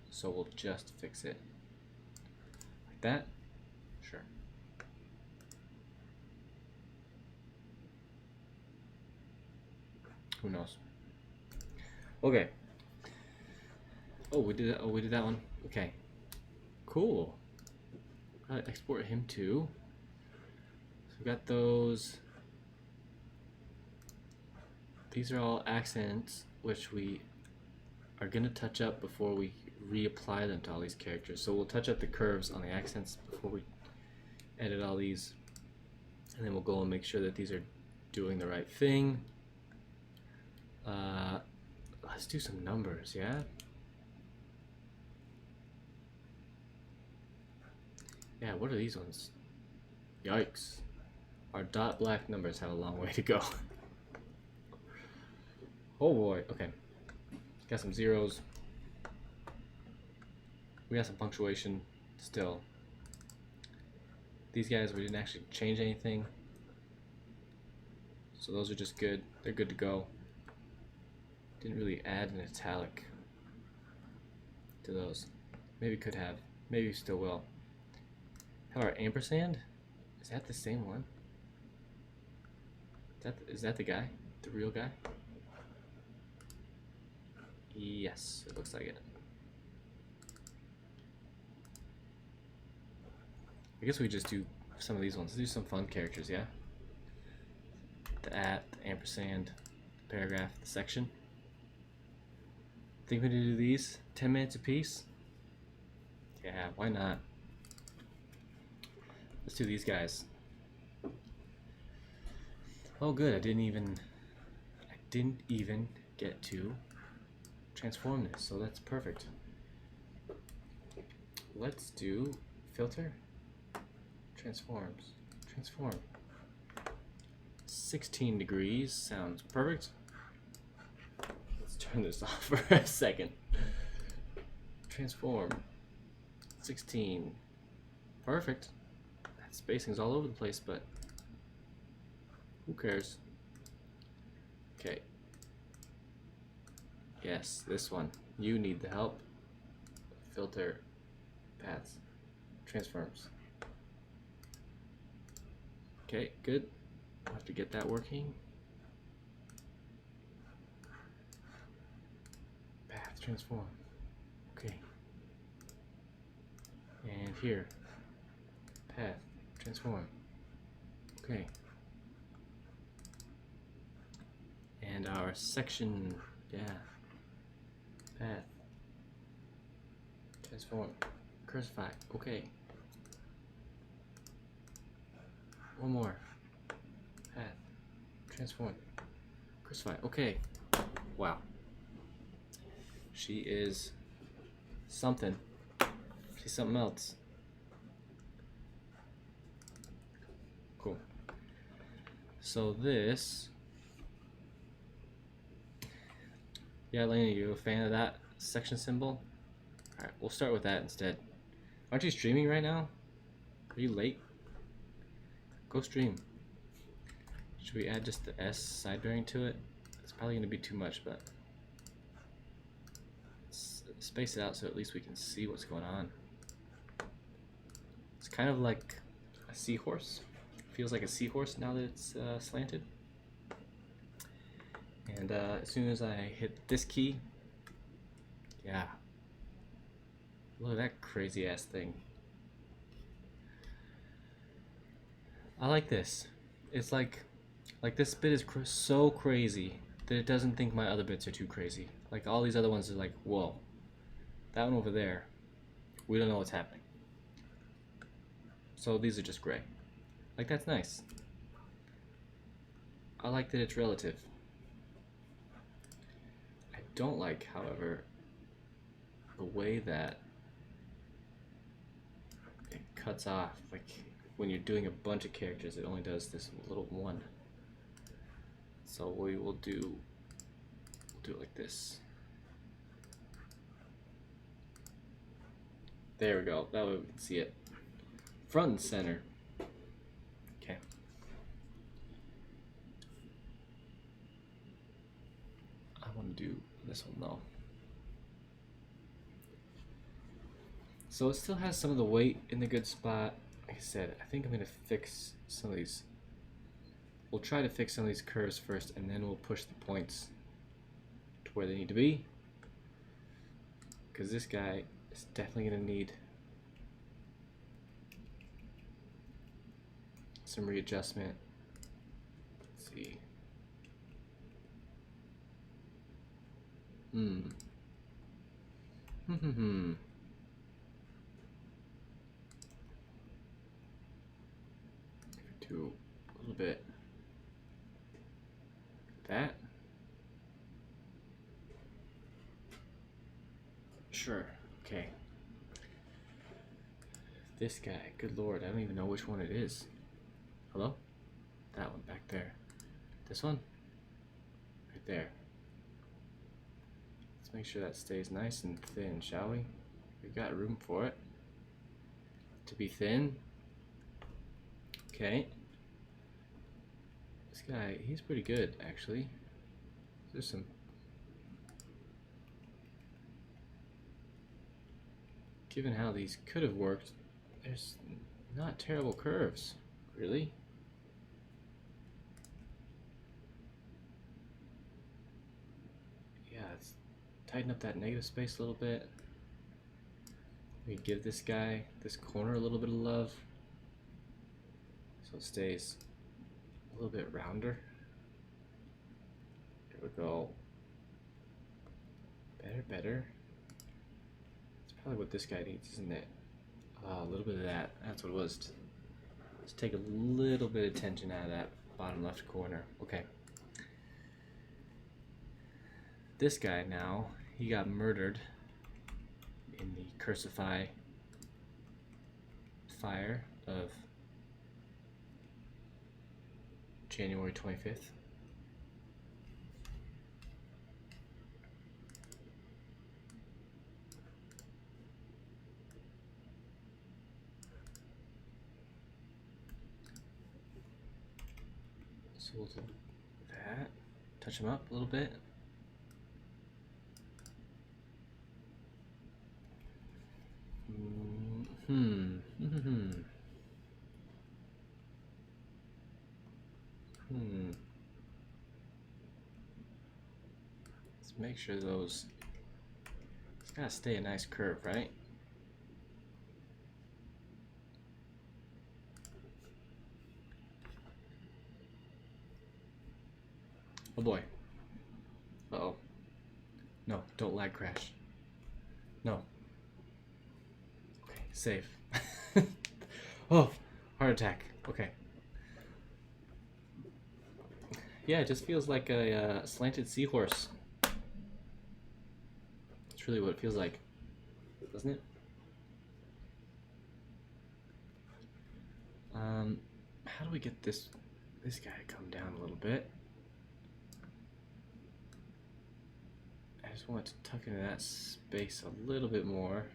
So we'll just fix it. Like that? Sure. Who knows? Okay. Oh, we did that. Oh, we did that one. Okay. Cool. Gotta export him too. So we got those. These are all accents which we are gonna touch up before we reapply them to all these characters. So we'll touch up the curves on the accents before we edit all these, and then we'll go and make sure that these are doing the right thing. Let's do some numbers, yeah? Yeah, what are these ones? Yikes. Our dot black numbers have a long way to go. Oh boy, okay. Got some zeros. We got some punctuation still. These guys, we didn't actually change anything. So those are just good. They're good to go. Didn't really add an italic to those. Maybe could have. Maybe still will. How our ampersand? Is that the same one? Is that the guy? The real guy? Yes, it looks like it. I guess we just do some of these ones. Let's do some fun characters, yeah? The at, the ampersand, the paragraph, the section. Think we need to do these 10 minutes apiece? Yeah, why not? Let's do these guys. Oh good, I didn't even get to transform this, so that's perfect. Let's do filter, transform. 16 degrees sounds perfect. Let's turn this off for a second. Transform, 16, perfect. That spacing's all over the place, but who cares? Okay. Yes, this one. You need the help. Filter, paths, transforms. Okay, good. I'll have to get that working. Path, transform. Okay. And here. Path, transform. Okay. And our section, yeah. Path. Transform. Cursify. Okay. One more. Path. Transform. Cursify. Okay. Wow. She is something. She's something else. Cool. So this... Yeah, Lena, you a fan of that section symbol? Alright, we'll start with that instead. Aren't you streaming right now? Are you late? Go stream. Should we add just the S side bearing to it? It's probably going to be too much, but let's space it out so at least we can see what's going on. It's kind of like a seahorse. Feels like a seahorse now that it's slanted. And as soon as I hit this key, yeah, look at that crazy ass thing. I like this. It's like this bit is so crazy that it doesn't think my other bits are too crazy. Like all these other ones are like, whoa, that one over there, we don't know what's happening. So these are just gray. Like that's nice. I like that it's relative. I don't like, however, the way that it cuts off. Like when you're doing a bunch of characters, it only does this little one. So we'll do it like this. There we go. That way we can see it front and center. Okay. I want to do this one though. So it still has some of the weight in the good spot. Like I said, I think I'm going to fix some of these. We'll try to fix some of these curves first, and then we'll push the points to where they need to be. Because this guy is definitely going to need some readjustment. Let's see. Do a little bit that. Sure. Okay. This guy, good lord, I don't even know which one it is. Hello? That one back there. This one? Right there. Let's make sure that stays nice and thin, shall we? We got room for it to be thin. Okay. This guy, he's pretty good, actually. There's some... Given how these could have worked, there's not terrible curves, really. tighten up that negative space a little bit. We give this guy, this corner, a little bit of love, so it stays a little bit rounder. There we go. Better, better. That's probably what this guy needs, isn't it? A little bit of that. That's what it was. Let's take a little bit of tension out of that bottom left corner. Okay. This guy now, he got murdered in the Cursify fire of January 25th. So we'll do that. Touch him up a little bit. Let's make sure those. It's gotta stay a nice curve, right? Oh boy. Uh-oh. No, don't lag crash. No. Okay, save. Oh, heart attack. Okay. Yeah, it just feels like a slanted seahorse. That's really what it feels like, doesn't it? How do we get this guy to come down a little bit? I just want to tuck into that space a little bit more.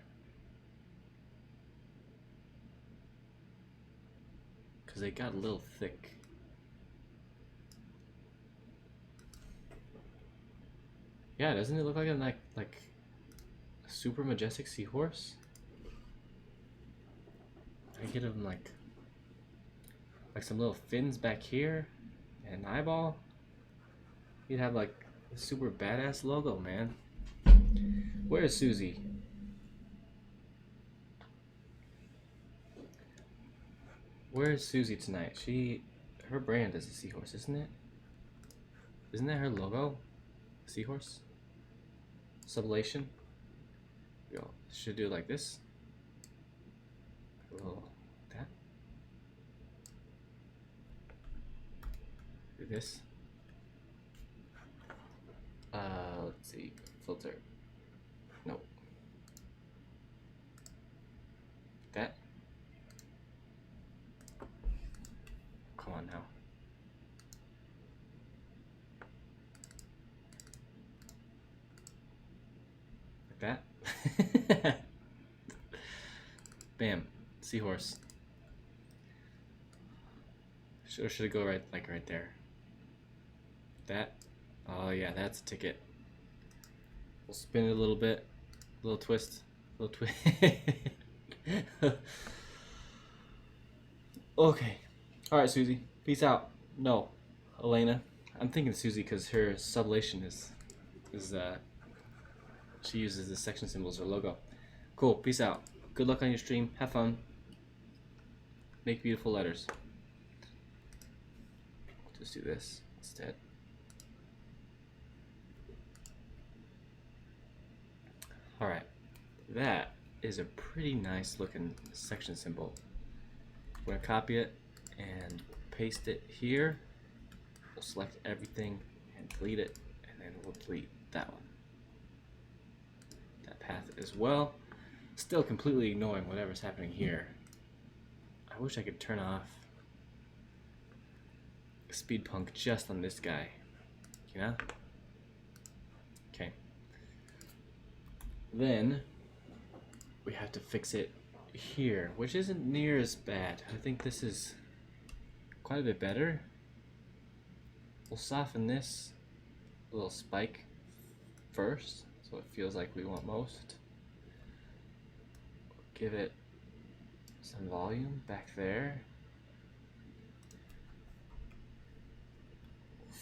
Because they got a little thick. Yeah, doesn't it look like a a super majestic seahorse? I get him like some little fins back here and an eyeball. You'd have like a super badass logo, man. Where is Susie? Where is Susie tonight? Her brand is a seahorse, isn't it? Isn't that her logo? Seahorse? Sublation? Yo, should do it like this. A little like that. Do this. Let's see. Filter. Nope. That. Come on now. Like that. Bam. Seahorse. Or should it go right there? That. Oh yeah, that's a ticket. We'll spin it a little bit. A little twist. A little twist. Okay. Alright, Susie. Peace out. No. Elena. I'm thinking Susie because her sublation is she uses the section symbols or logo. Cool. Peace out. Good luck on your stream. Have fun. Make beautiful letters. Just do this instead. Alright. That is a pretty nice looking section symbol. We're going to copy it and paste it here. We'll select everything and delete it, and then we'll delete that one. That path as well. Still completely ignoring whatever's happening here. I wish I could turn off Speedpunk just on this guy. You know? Okay. Then we have to fix it here, which isn't near as bad. I think this is quite a bit better. We'll soften this little spike first, so it feels like we want most. Give it some volume back there.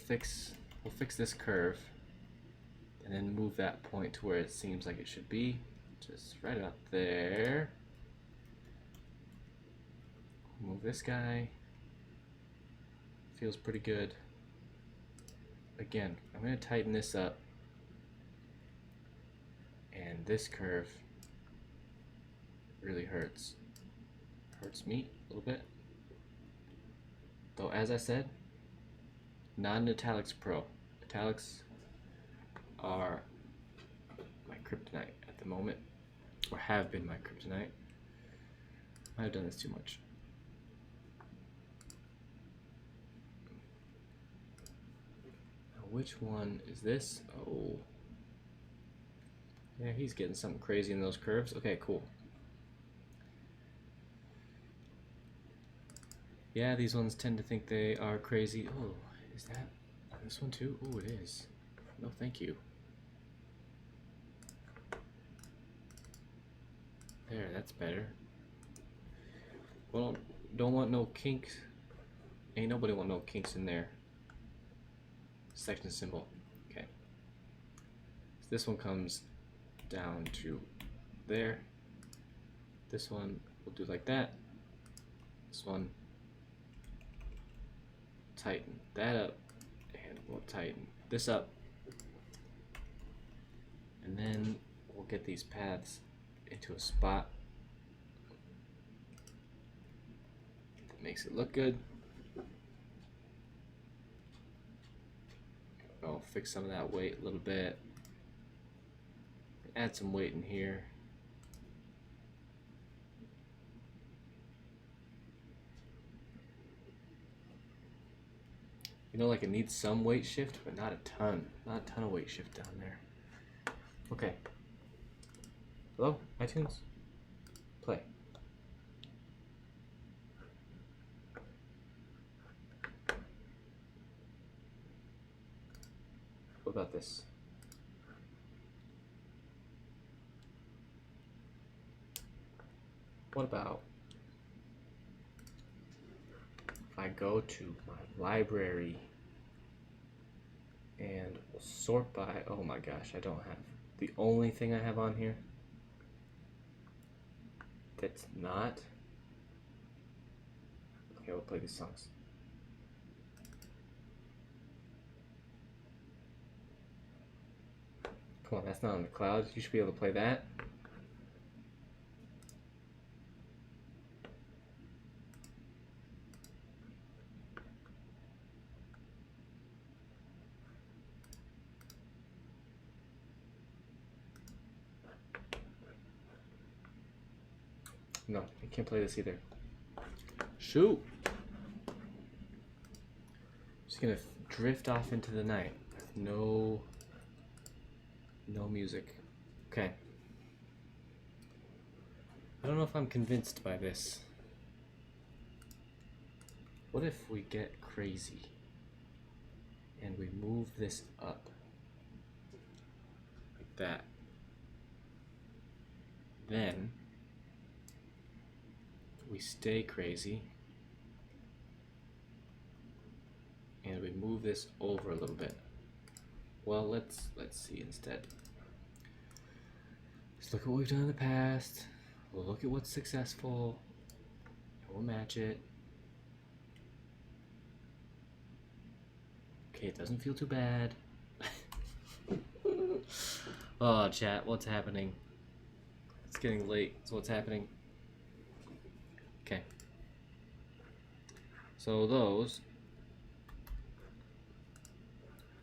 We'll fix this curve. and then move that point to where it seems like it should be, just right about there. Move this guy. Feels pretty good. Again, I'm going to tighten this up, and this curve really hurts me a little bit, though. As I said, not an Italics pro. Italics are my kryptonite at the moment, or have been my kryptonite. Might have done this too much. Now, which one is this? Oh, yeah, he's getting something crazy in those curves. Okay, cool. Yeah, these ones tend to think they are crazy. Oh, is that this one too? Oh, it is. No, thank you. There, that's better. Well, don't want no kinks. Ain't nobody want no kinks in there. Section symbol. Okay. So this one comes down to there. This one we'll do like that. This one, tighten that up, and we'll tighten this up. And then we'll get these paths into a spot that makes it look good. I'll fix some of that weight a little bit. Add some weight in here. You know, like it needs some weight shift, but not a ton. Not a ton of weight shift down there. Okay. Hello, iTunes? Play. What about this? What about if I go to my library and we'll sort by, oh my gosh, I don't have, the only thing I have on here that's not, okay, we'll play these songs. Come on, that's not on the clouds. You should be able to play that. No, you can't play this either. Shoot! Just gonna drift off into the night with no music. Okay. I don't know if I'm convinced by this. What if we get crazy and we move this up like that? Then we stay crazy and we move this over a little bit. Well, let's see instead. Let's look at what we've done in the past. We'll look at what's successful. And we'll match it. Okay, it doesn't feel too bad. Oh, chat, what's happening? It's getting late, so what's happening? Okay. So those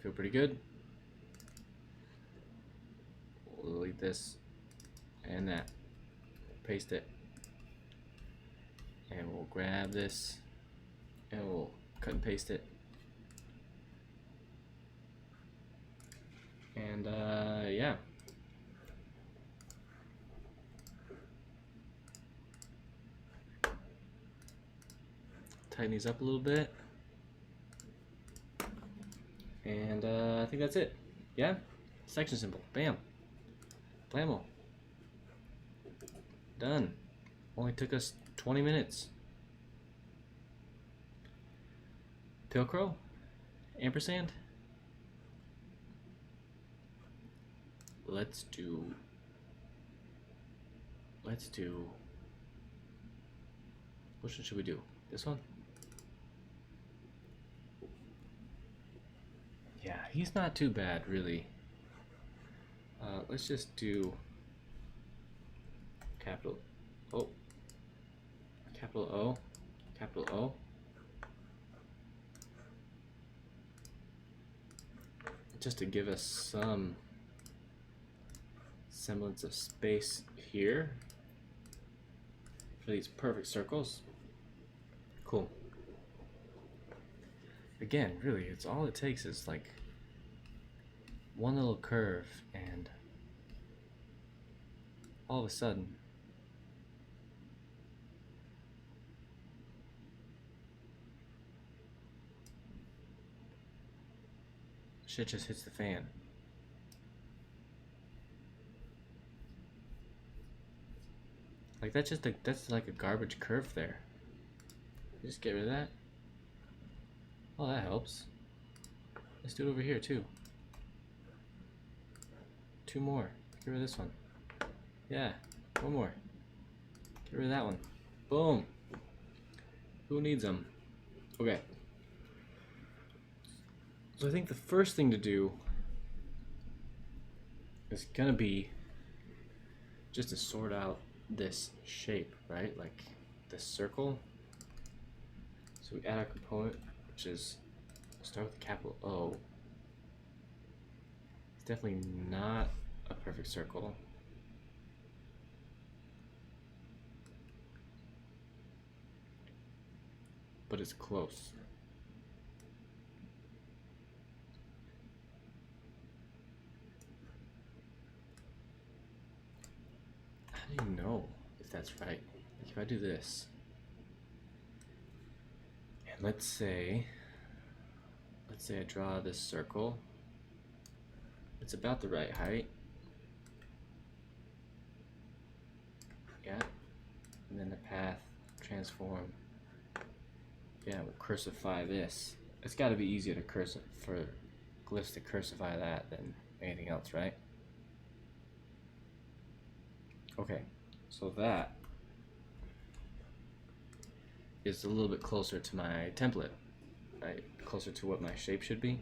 feel pretty good. We'll delete this and that. Paste it. And we'll grab this and we'll cut and paste it. And yeah. Tighten these up a little bit. And I think that's it. Yeah? Section symbol. Bam. Blammo. Done. Only took us 20 minutes. Pilcrow? Ampersand? let's do which one should we do? This one? Yeah, he's not too bad, really. Let's just do capital O, capital O, capital O. Just to give us some semblance of space here for these perfect circles. Cool. Again, really, it's all it takes is like one little curve, and all of a sudden shit just hits the fan. Like that's like a garbage curve there. Just get rid of that. Oh, that helps. Let's do it over here too. Two more. Get rid of this one. Yeah, one more. Get rid of that one. Boom. Who needs them? Okay. So I think the first thing to do is gonna be just to sort out this shape, right? Like this circle. So we add our component, which is, we'll start with the capital O. It's definitely not a perfect circle. But it's close. How do you know if that's right? Like if I do this, and let's say I draw this circle. It's about the right height. Yeah. And then the path, transform. Yeah, we'll cursify this. It's got to be easier to for glyphs to cursify that than anything else, right? Okay, so that is a little bit closer to my template, right? Closer to what my shape should be.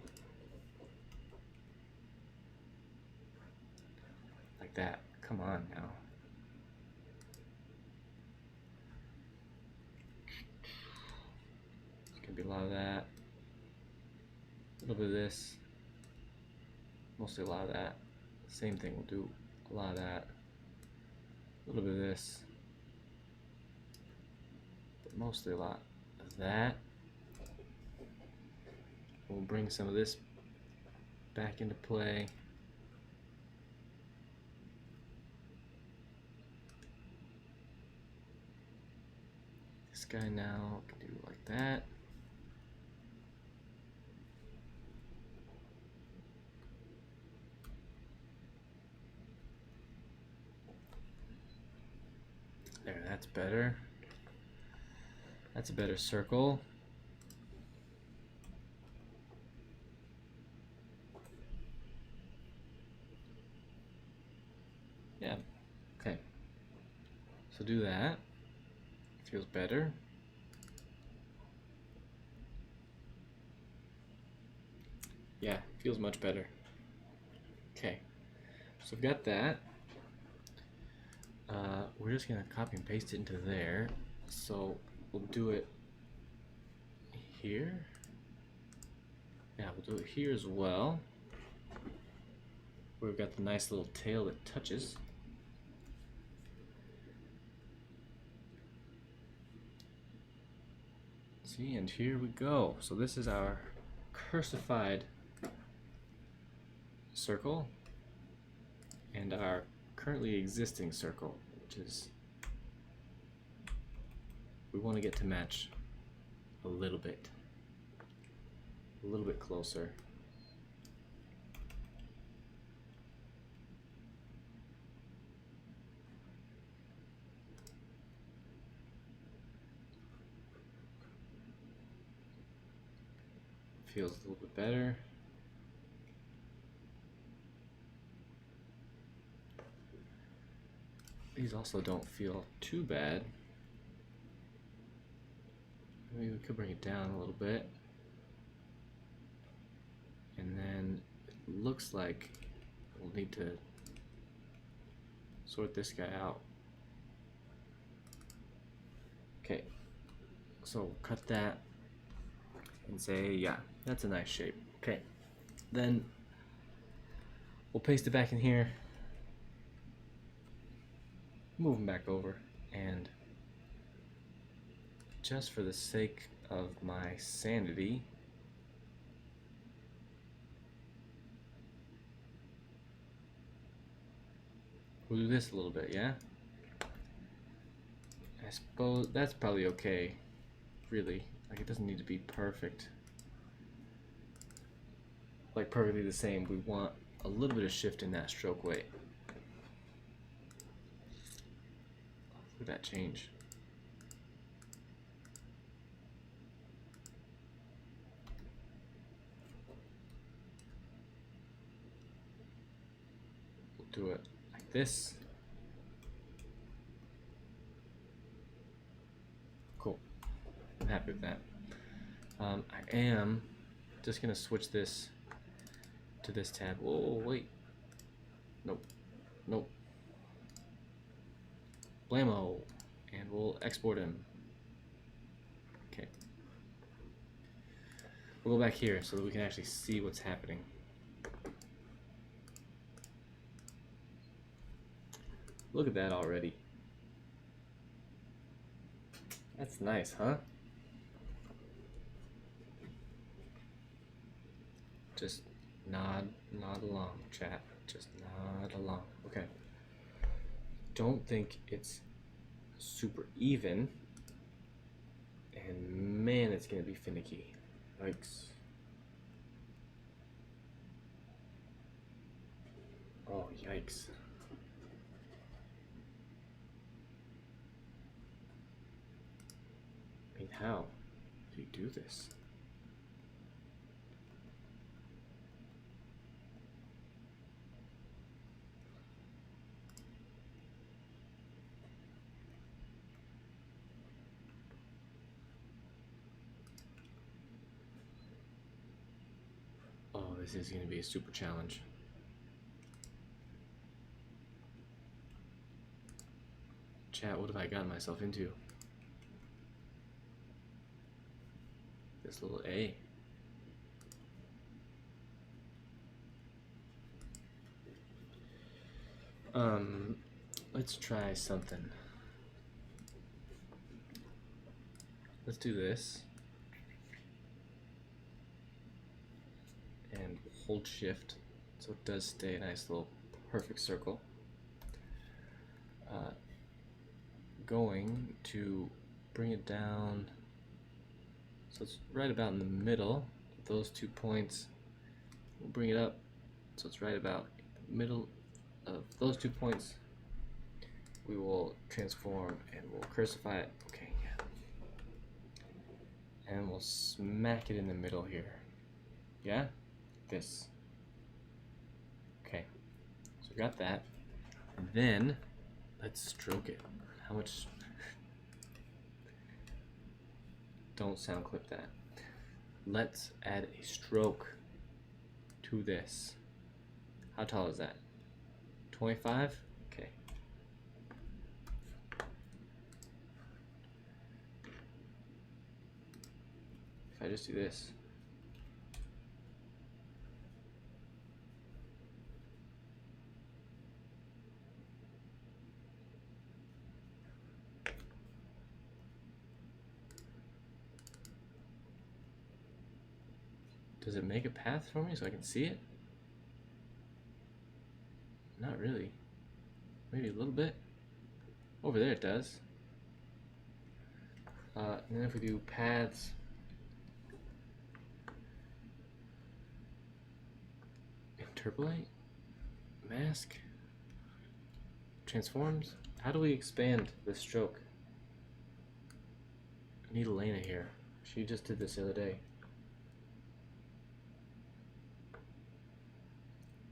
Like that. Come on now. It's gonna be a lot of that. A little bit of this. Mostly a lot of that. Same thing, we'll do a lot of that. A little bit of this. But mostly a lot of that. We'll bring some of this back into play. This guy now can do like that. There, that's better. That's a better circle. Yeah, okay. So do that. Feels better. Yeah, feels much better. Okay, so I've got that. We're just gonna copy and paste it into there. So we'll do it here. Yeah, we'll do it here as well. We've got the nice little tail that touches. See, and here we go. So this is our cursified circle and our currently existing circle, which is, we want to get to match a little bit closer. Feels a little bit better. These also don't feel too bad. Maybe we could bring it down a little bit. And then it looks like we'll need to sort this guy out. Okay, so cut that and say, yeah, that's a nice shape. Okay, then we'll paste it back in here, move them back over, and just for the sake of my sanity, we'll do this a little bit, yeah? I suppose that's probably okay, really. Like, it doesn't need to be perfect. Like, perfectly the same. We want a little bit of shift in that stroke weight. Look at that change. We'll do it like this. Cool. I'm happy with that. I am just gonna switch this to this tab. Oh wait. Nope. Nope. Blammo. And we'll export him. Okay. We'll go back here so that we can actually see what's happening. Look at that already. That's nice, huh? Just nod along, chat. Just nod along. Okay. Don't think it's super even. And man, it's gonna be finicky. Yikes. Oh, yikes. I mean, how do you do this? Oh, this is going to be a super challenge. Chat, what have I gotten myself into? This little A. Let's try something. Let's do this. And hold shift so it does stay a nice little perfect circle. Going to bring it down so it's right about in the middle of those 2 points. We'll bring it up so it's right about the middle of those 2 points. We will transform and we'll cursify it. Okay, yeah. And we'll smack it in the middle here. Yeah? This. Okay. So we got that. And then let's stroke it. How much? Don't sound clip that. Let's add a stroke to this. How tall is that? 25? Okay. If I just do this. Does it make a path for me so I can see it? Not really. Maybe a little bit. Over there it does. And then if we do paths, interpolate, mask, transforms. How do we expand this stroke? I need Elena here. She just did this the other day.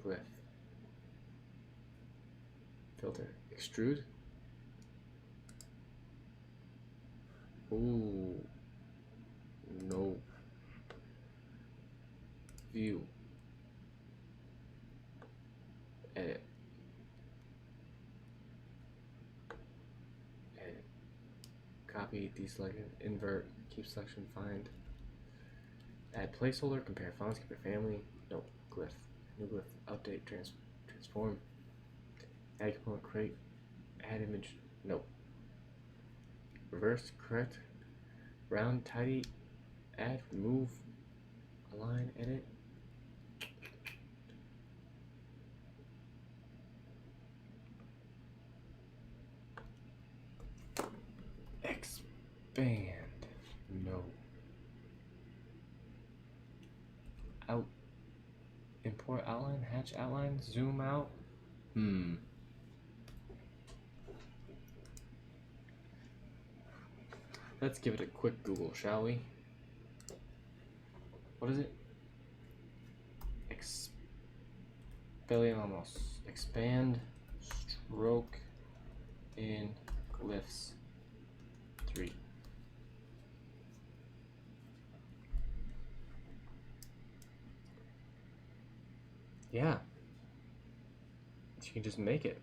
Glyph. Filter. Extrude. Ooh. No. View. Edit. Edit. Copy, deselect, invert, keep selection, find. Add placeholder, compare fonts, compare family. No, glyph. New glyph, update, transform. Add component, create, add image. No. Reverse, correct. Round, tidy, add, remove, align, edit. Expand. No. Out. Import outline, hatch outline, zoom out. Let's give it a quick Google, shall we? What is it? Expelliarmus. Expand stroke in glyphs 3. Yeah. You can just make it.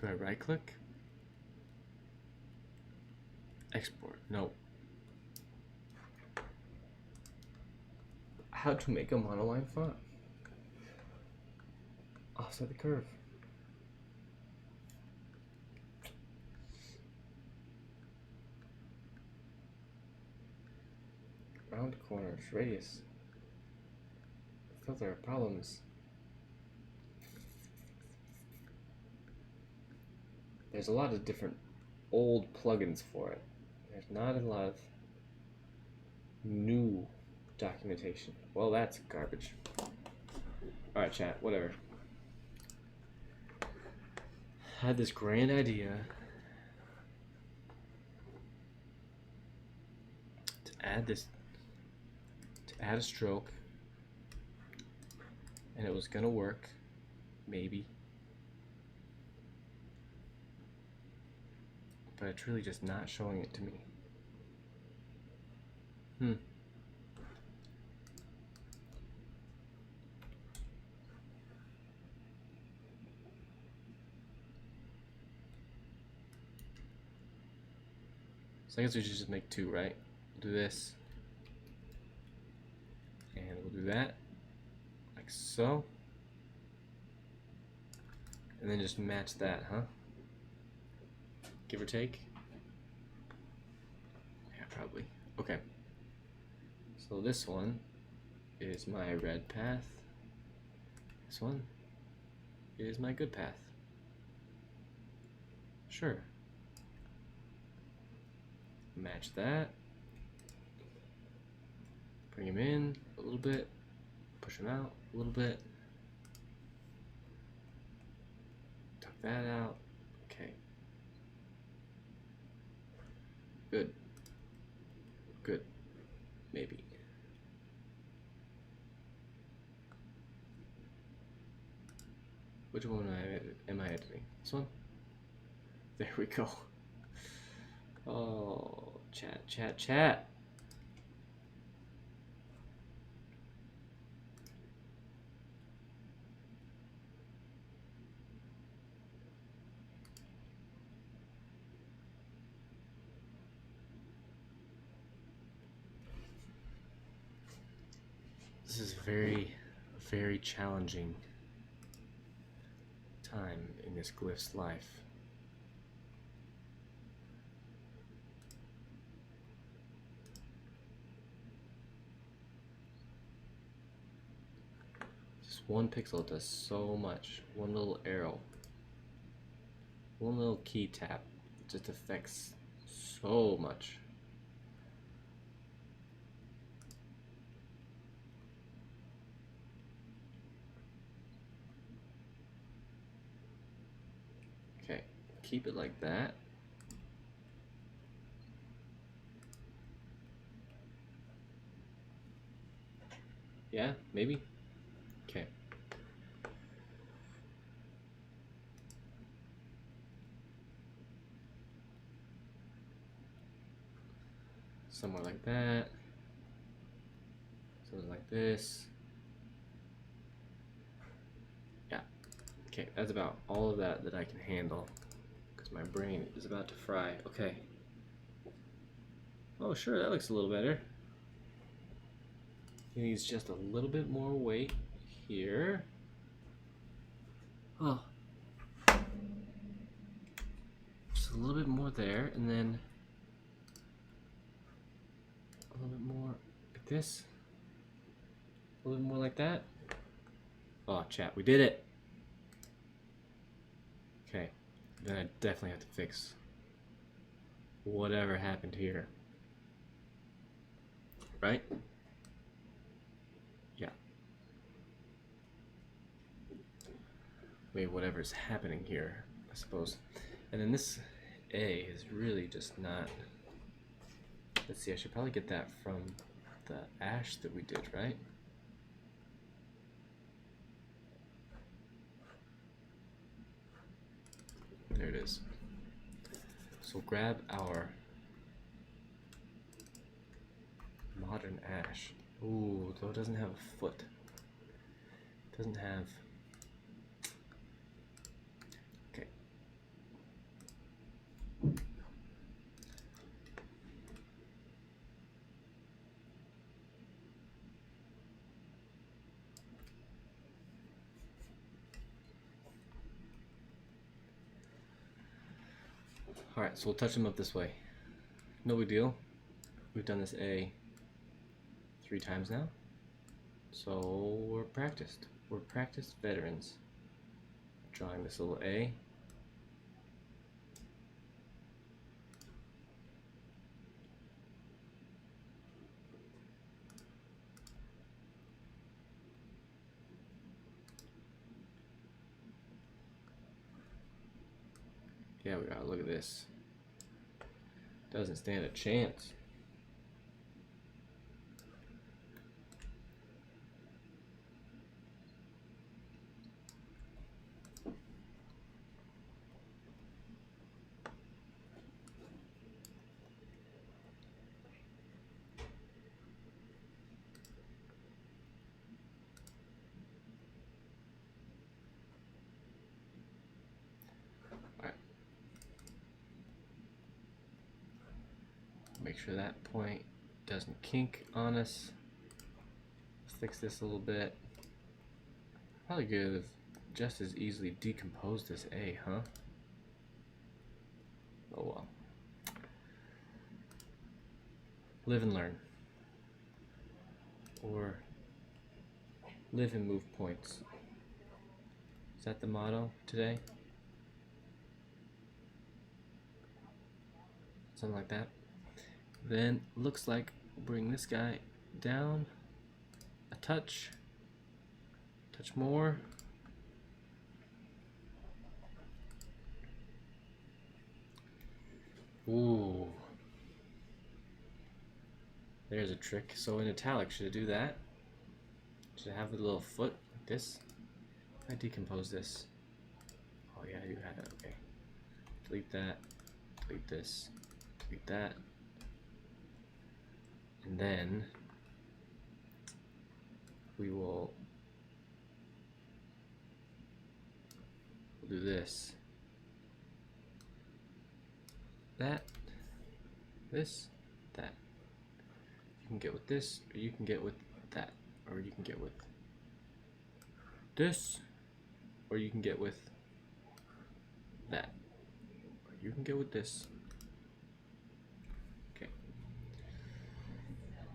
Do I right click? Export. No. How to make a monoline font? Offset the curve. Round corners, radius. Filter problems. There's a lot of different old plugins for it. There's not a lot of new documentation. Well, that's garbage. Alright, chat, whatever. I had this grand idea to add a stroke, and it was gonna work, maybe. But it's really just not showing it to me. So I guess we should just make 2, right? We'll do this. And we'll do that. Like so. And then just match that, huh? Give or take? Yeah, probably. Okay. So this one is my red path. This one is my good path. Sure. Match that. Bring him in a little bit. Push him out a little bit. Tuck that out. Okay. Good. Good. Maybe. Which one am I editing? This one? There we go. Oh, chat, chat, chat. This is very, very challenging time in this glyph's life. Just one pixel does so much. One little arrow. One little key tap just affects so much. Okay, keep it like that. Yeah, maybe. Okay. Somewhere like that. Something like this. Yeah. Okay, that's about all of that I can handle. Because my brain is about to fry. Okay. Oh, sure, that looks a little better. He needs just a little bit more weight here. Oh. Just a little bit more there, and then a little bit more like this. A little bit more like that. Oh, chat, we did it. Okay, then I definitely have to fix whatever happened here. Right? Yeah. Maybe whatever's happening here, I suppose. And then this A is really just not... Let's see, I should probably get that from the ash that we did, right? There it is. So grab our modern ash. Ooh, though it doesn't have a foot. It doesn't have... Okay. Alright, so we'll touch them up this way. No big deal. We've done this A 3 times now. So we're practiced. We're practiced veterans. Drawing this little A. Yeah, we gotta look at this. Doesn't stand a chance. Make sure that point doesn't kink on us. Let's fix this a little bit. Probably could have just as easily decomposed this A, huh? Oh well. Live and learn. Or live and move points. Is that the motto today? Something like that. Then looks like we'll bring this guy down a touch more. Ooh, there's a trick. So in italic, should I do that? Should I have the little foot like this? I decompose this. Oh yeah, you had it. Okay. Delete that. Delete this. Delete that. And then we will do this. That. This. That. You can get with this, or you can get with that, or you can get with this, or you can get with that, or you can get with this. Okay.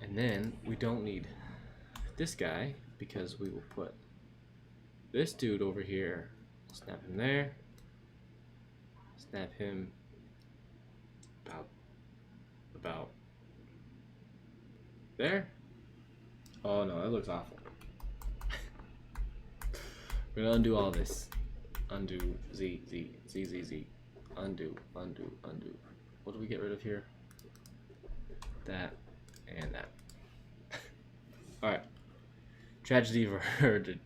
And then we don't need this guy because we will put this dude over here. Snap him there. Snap him about there. Oh no, that looks awful. We're gonna undo all this. Undo Z, Z, Z, Z, Z. Undo, undo, undo. What do we get rid of here? That and that. Alright. Tragedy averted.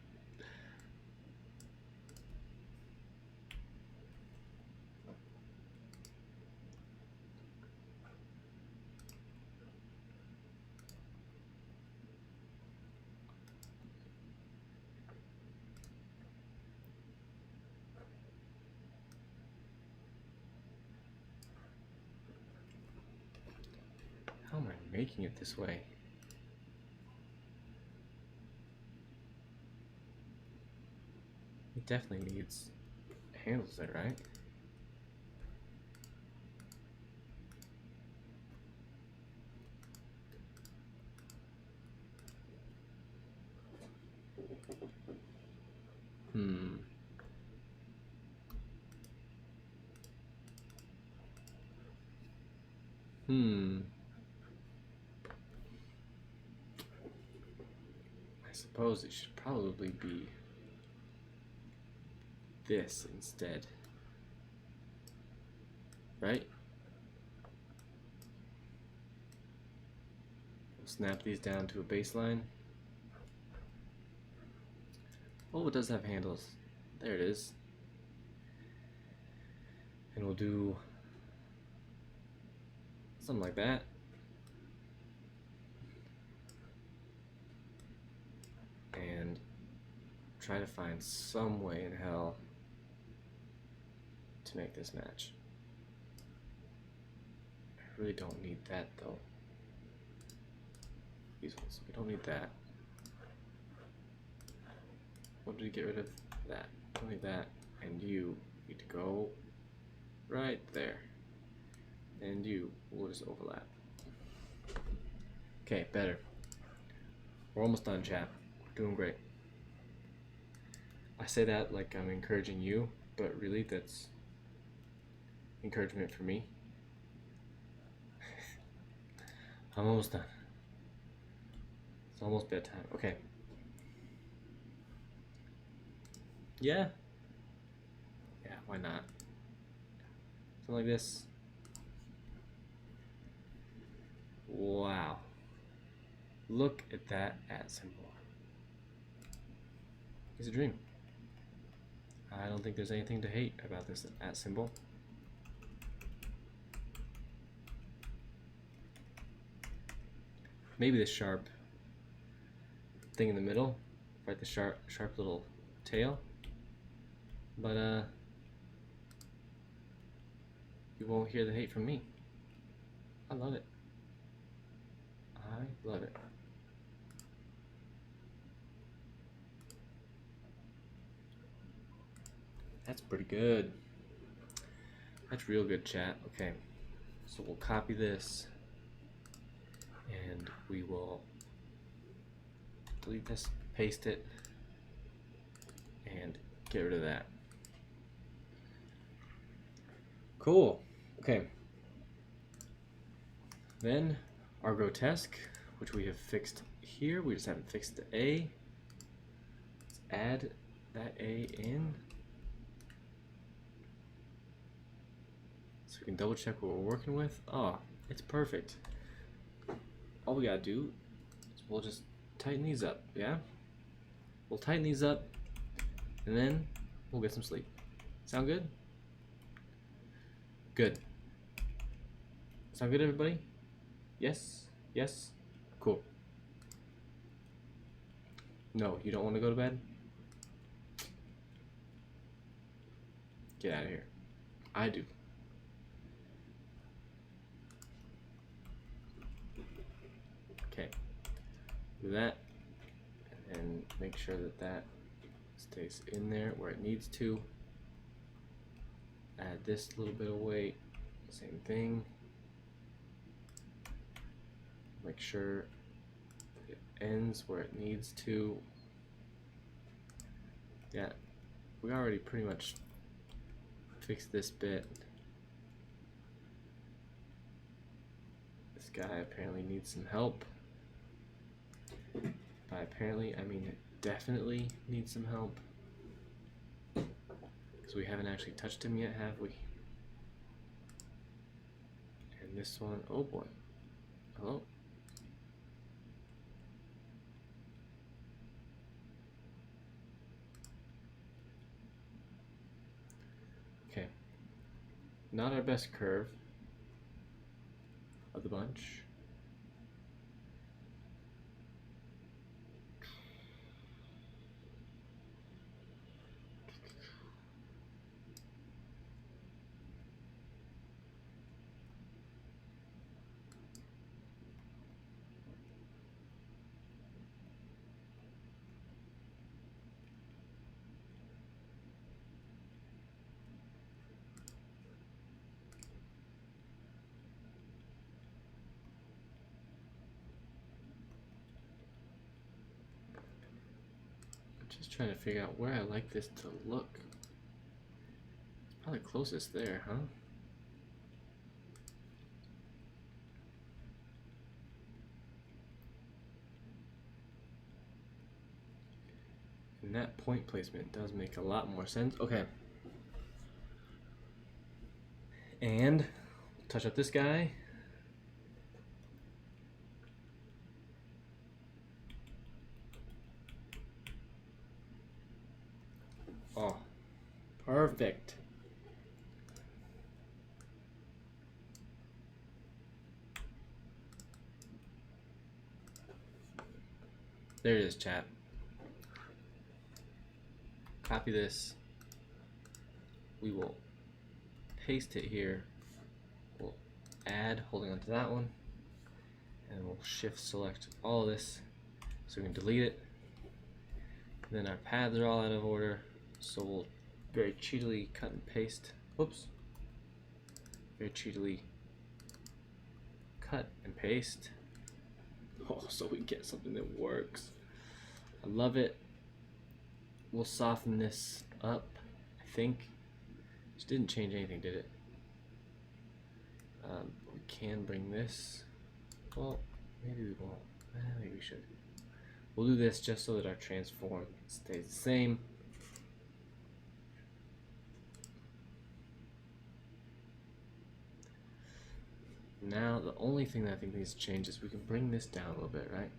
How am I making it this way? It definitely needs handles there, right? Hmm. I suppose it should probably be this instead. Right? We'll snap these down to a baseline. Oh, it does have handles. There it is. And we'll do something like that. And try to find some way in hell to make this match. I really don't need that though. These ones, we don't need that. What did we get rid of? That. Don't need that. And you need to go right there. And you will just overlap. Okay, better. We're almost done, chat. We're doing great. I say that like I'm encouraging you, but really that's encouragement for me. I'm almost done. It's almost bedtime. Okay. Yeah. Yeah, why not? Something like this. Wow. Look at that at symbol. It's a dream. I don't think there's anything to hate about this at symbol. Maybe this sharp thing in the middle, right? The sharp little tail. But you won't hear the hate from me. I love it. I love it. That's pretty good. That's real good, chat. Okay, so we'll copy this and we will delete this, paste it, and get rid of that. Cool. Okay. Then our grotesque, which we have fixed here. We just haven't fixed the A. Let's add that A in. So we can double check what we're working with. Oh, it's perfect. All we gotta do is we'll just tighten these up, yeah? We'll tighten these up and then we'll get some sleep. Sound good? Good. Sound good, everybody? Yes? Yes? Cool. No, you don't want to go to bed? Get out of here. I do. Okay. Do that. And make sure that that stays in there where it needs to. Add this little bit of weight. Same thing. Make sure it ends where it needs to. Yeah, we already pretty much fixed this bit. This guy apparently needs some help. By apparently, I mean it definitely needs some help. Because we haven't actually touched him yet, have we? And this one, oh boy. Hello? Not our best curve of the bunch. Just trying to figure out where I like this to look. It's probably closest there, huh? And that point placement does make a lot more sense. Okay. And touch up this guy. Oh, perfect. There it is, chat. Copy this. We will paste it here. We'll add, holding onto that one, and we'll shift select all of this so we can delete it. And then our paths are all out of order, so we'll very cheatily cut and paste. Whoops. Very cheatily cut and paste. Oh, so we get something that works. I love it. We'll soften this up, I think. Just didn't change anything, did it? We can bring this. Well, maybe we won't. Maybe we should. We'll do this just so that our transform stays the same. Now, the only thing that I think needs to change is we can bring this down a little bit, right?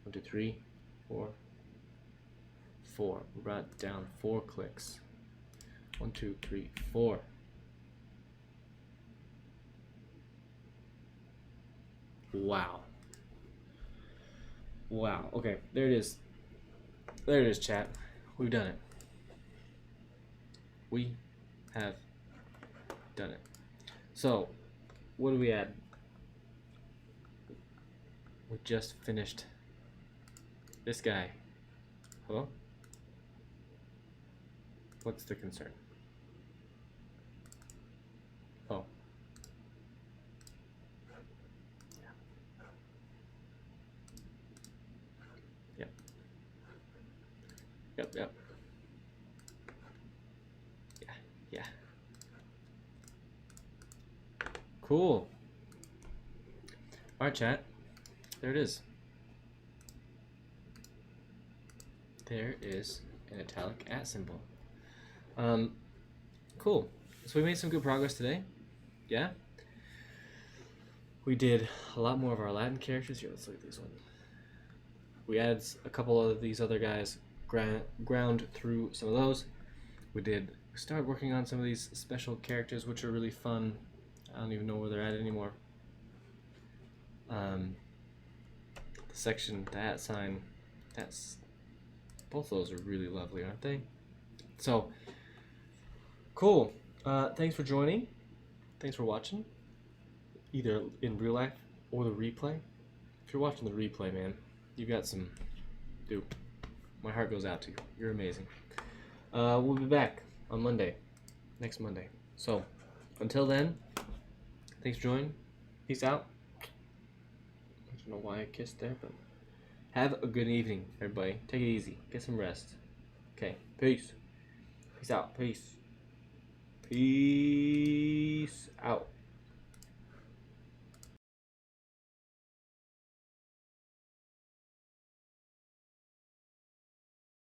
1, 2, 3, 4. 4. We brought it down 4 clicks. 1, 2, 3, 4. Wow. Wow. Okay, there it is. There it is, chat. We've done it. We have done it. So, what do we add? We just finished this guy. Hello? What's the concern? Oh. Yeah. Yep. Yeah. Yeah. Cool. Alright, chat. There it is. There is an italic @ symbol. Cool. So we made some good progress today. Yeah? We did a lot more of our Latin characters. Here, let's look at these ones. We added a couple of these other guys, ground through some of those. We started working on some of these special characters, which are really fun. I don't even know where they're at anymore. The section, that sign, both of those are really lovely, aren't they? So, cool. Thanks for joining. Thanks for watching, either in real life or the replay. If you're watching the replay, man, you got some. Dude, my heart goes out to you. You're amazing. We'll be back on Monday, next Monday. So, until then, thanks for joining. Peace out. I don't know why I kissed there, but have a good evening, everybody. Take it easy. Get some rest. Okay, peace. Peace out. Peace. Peace out.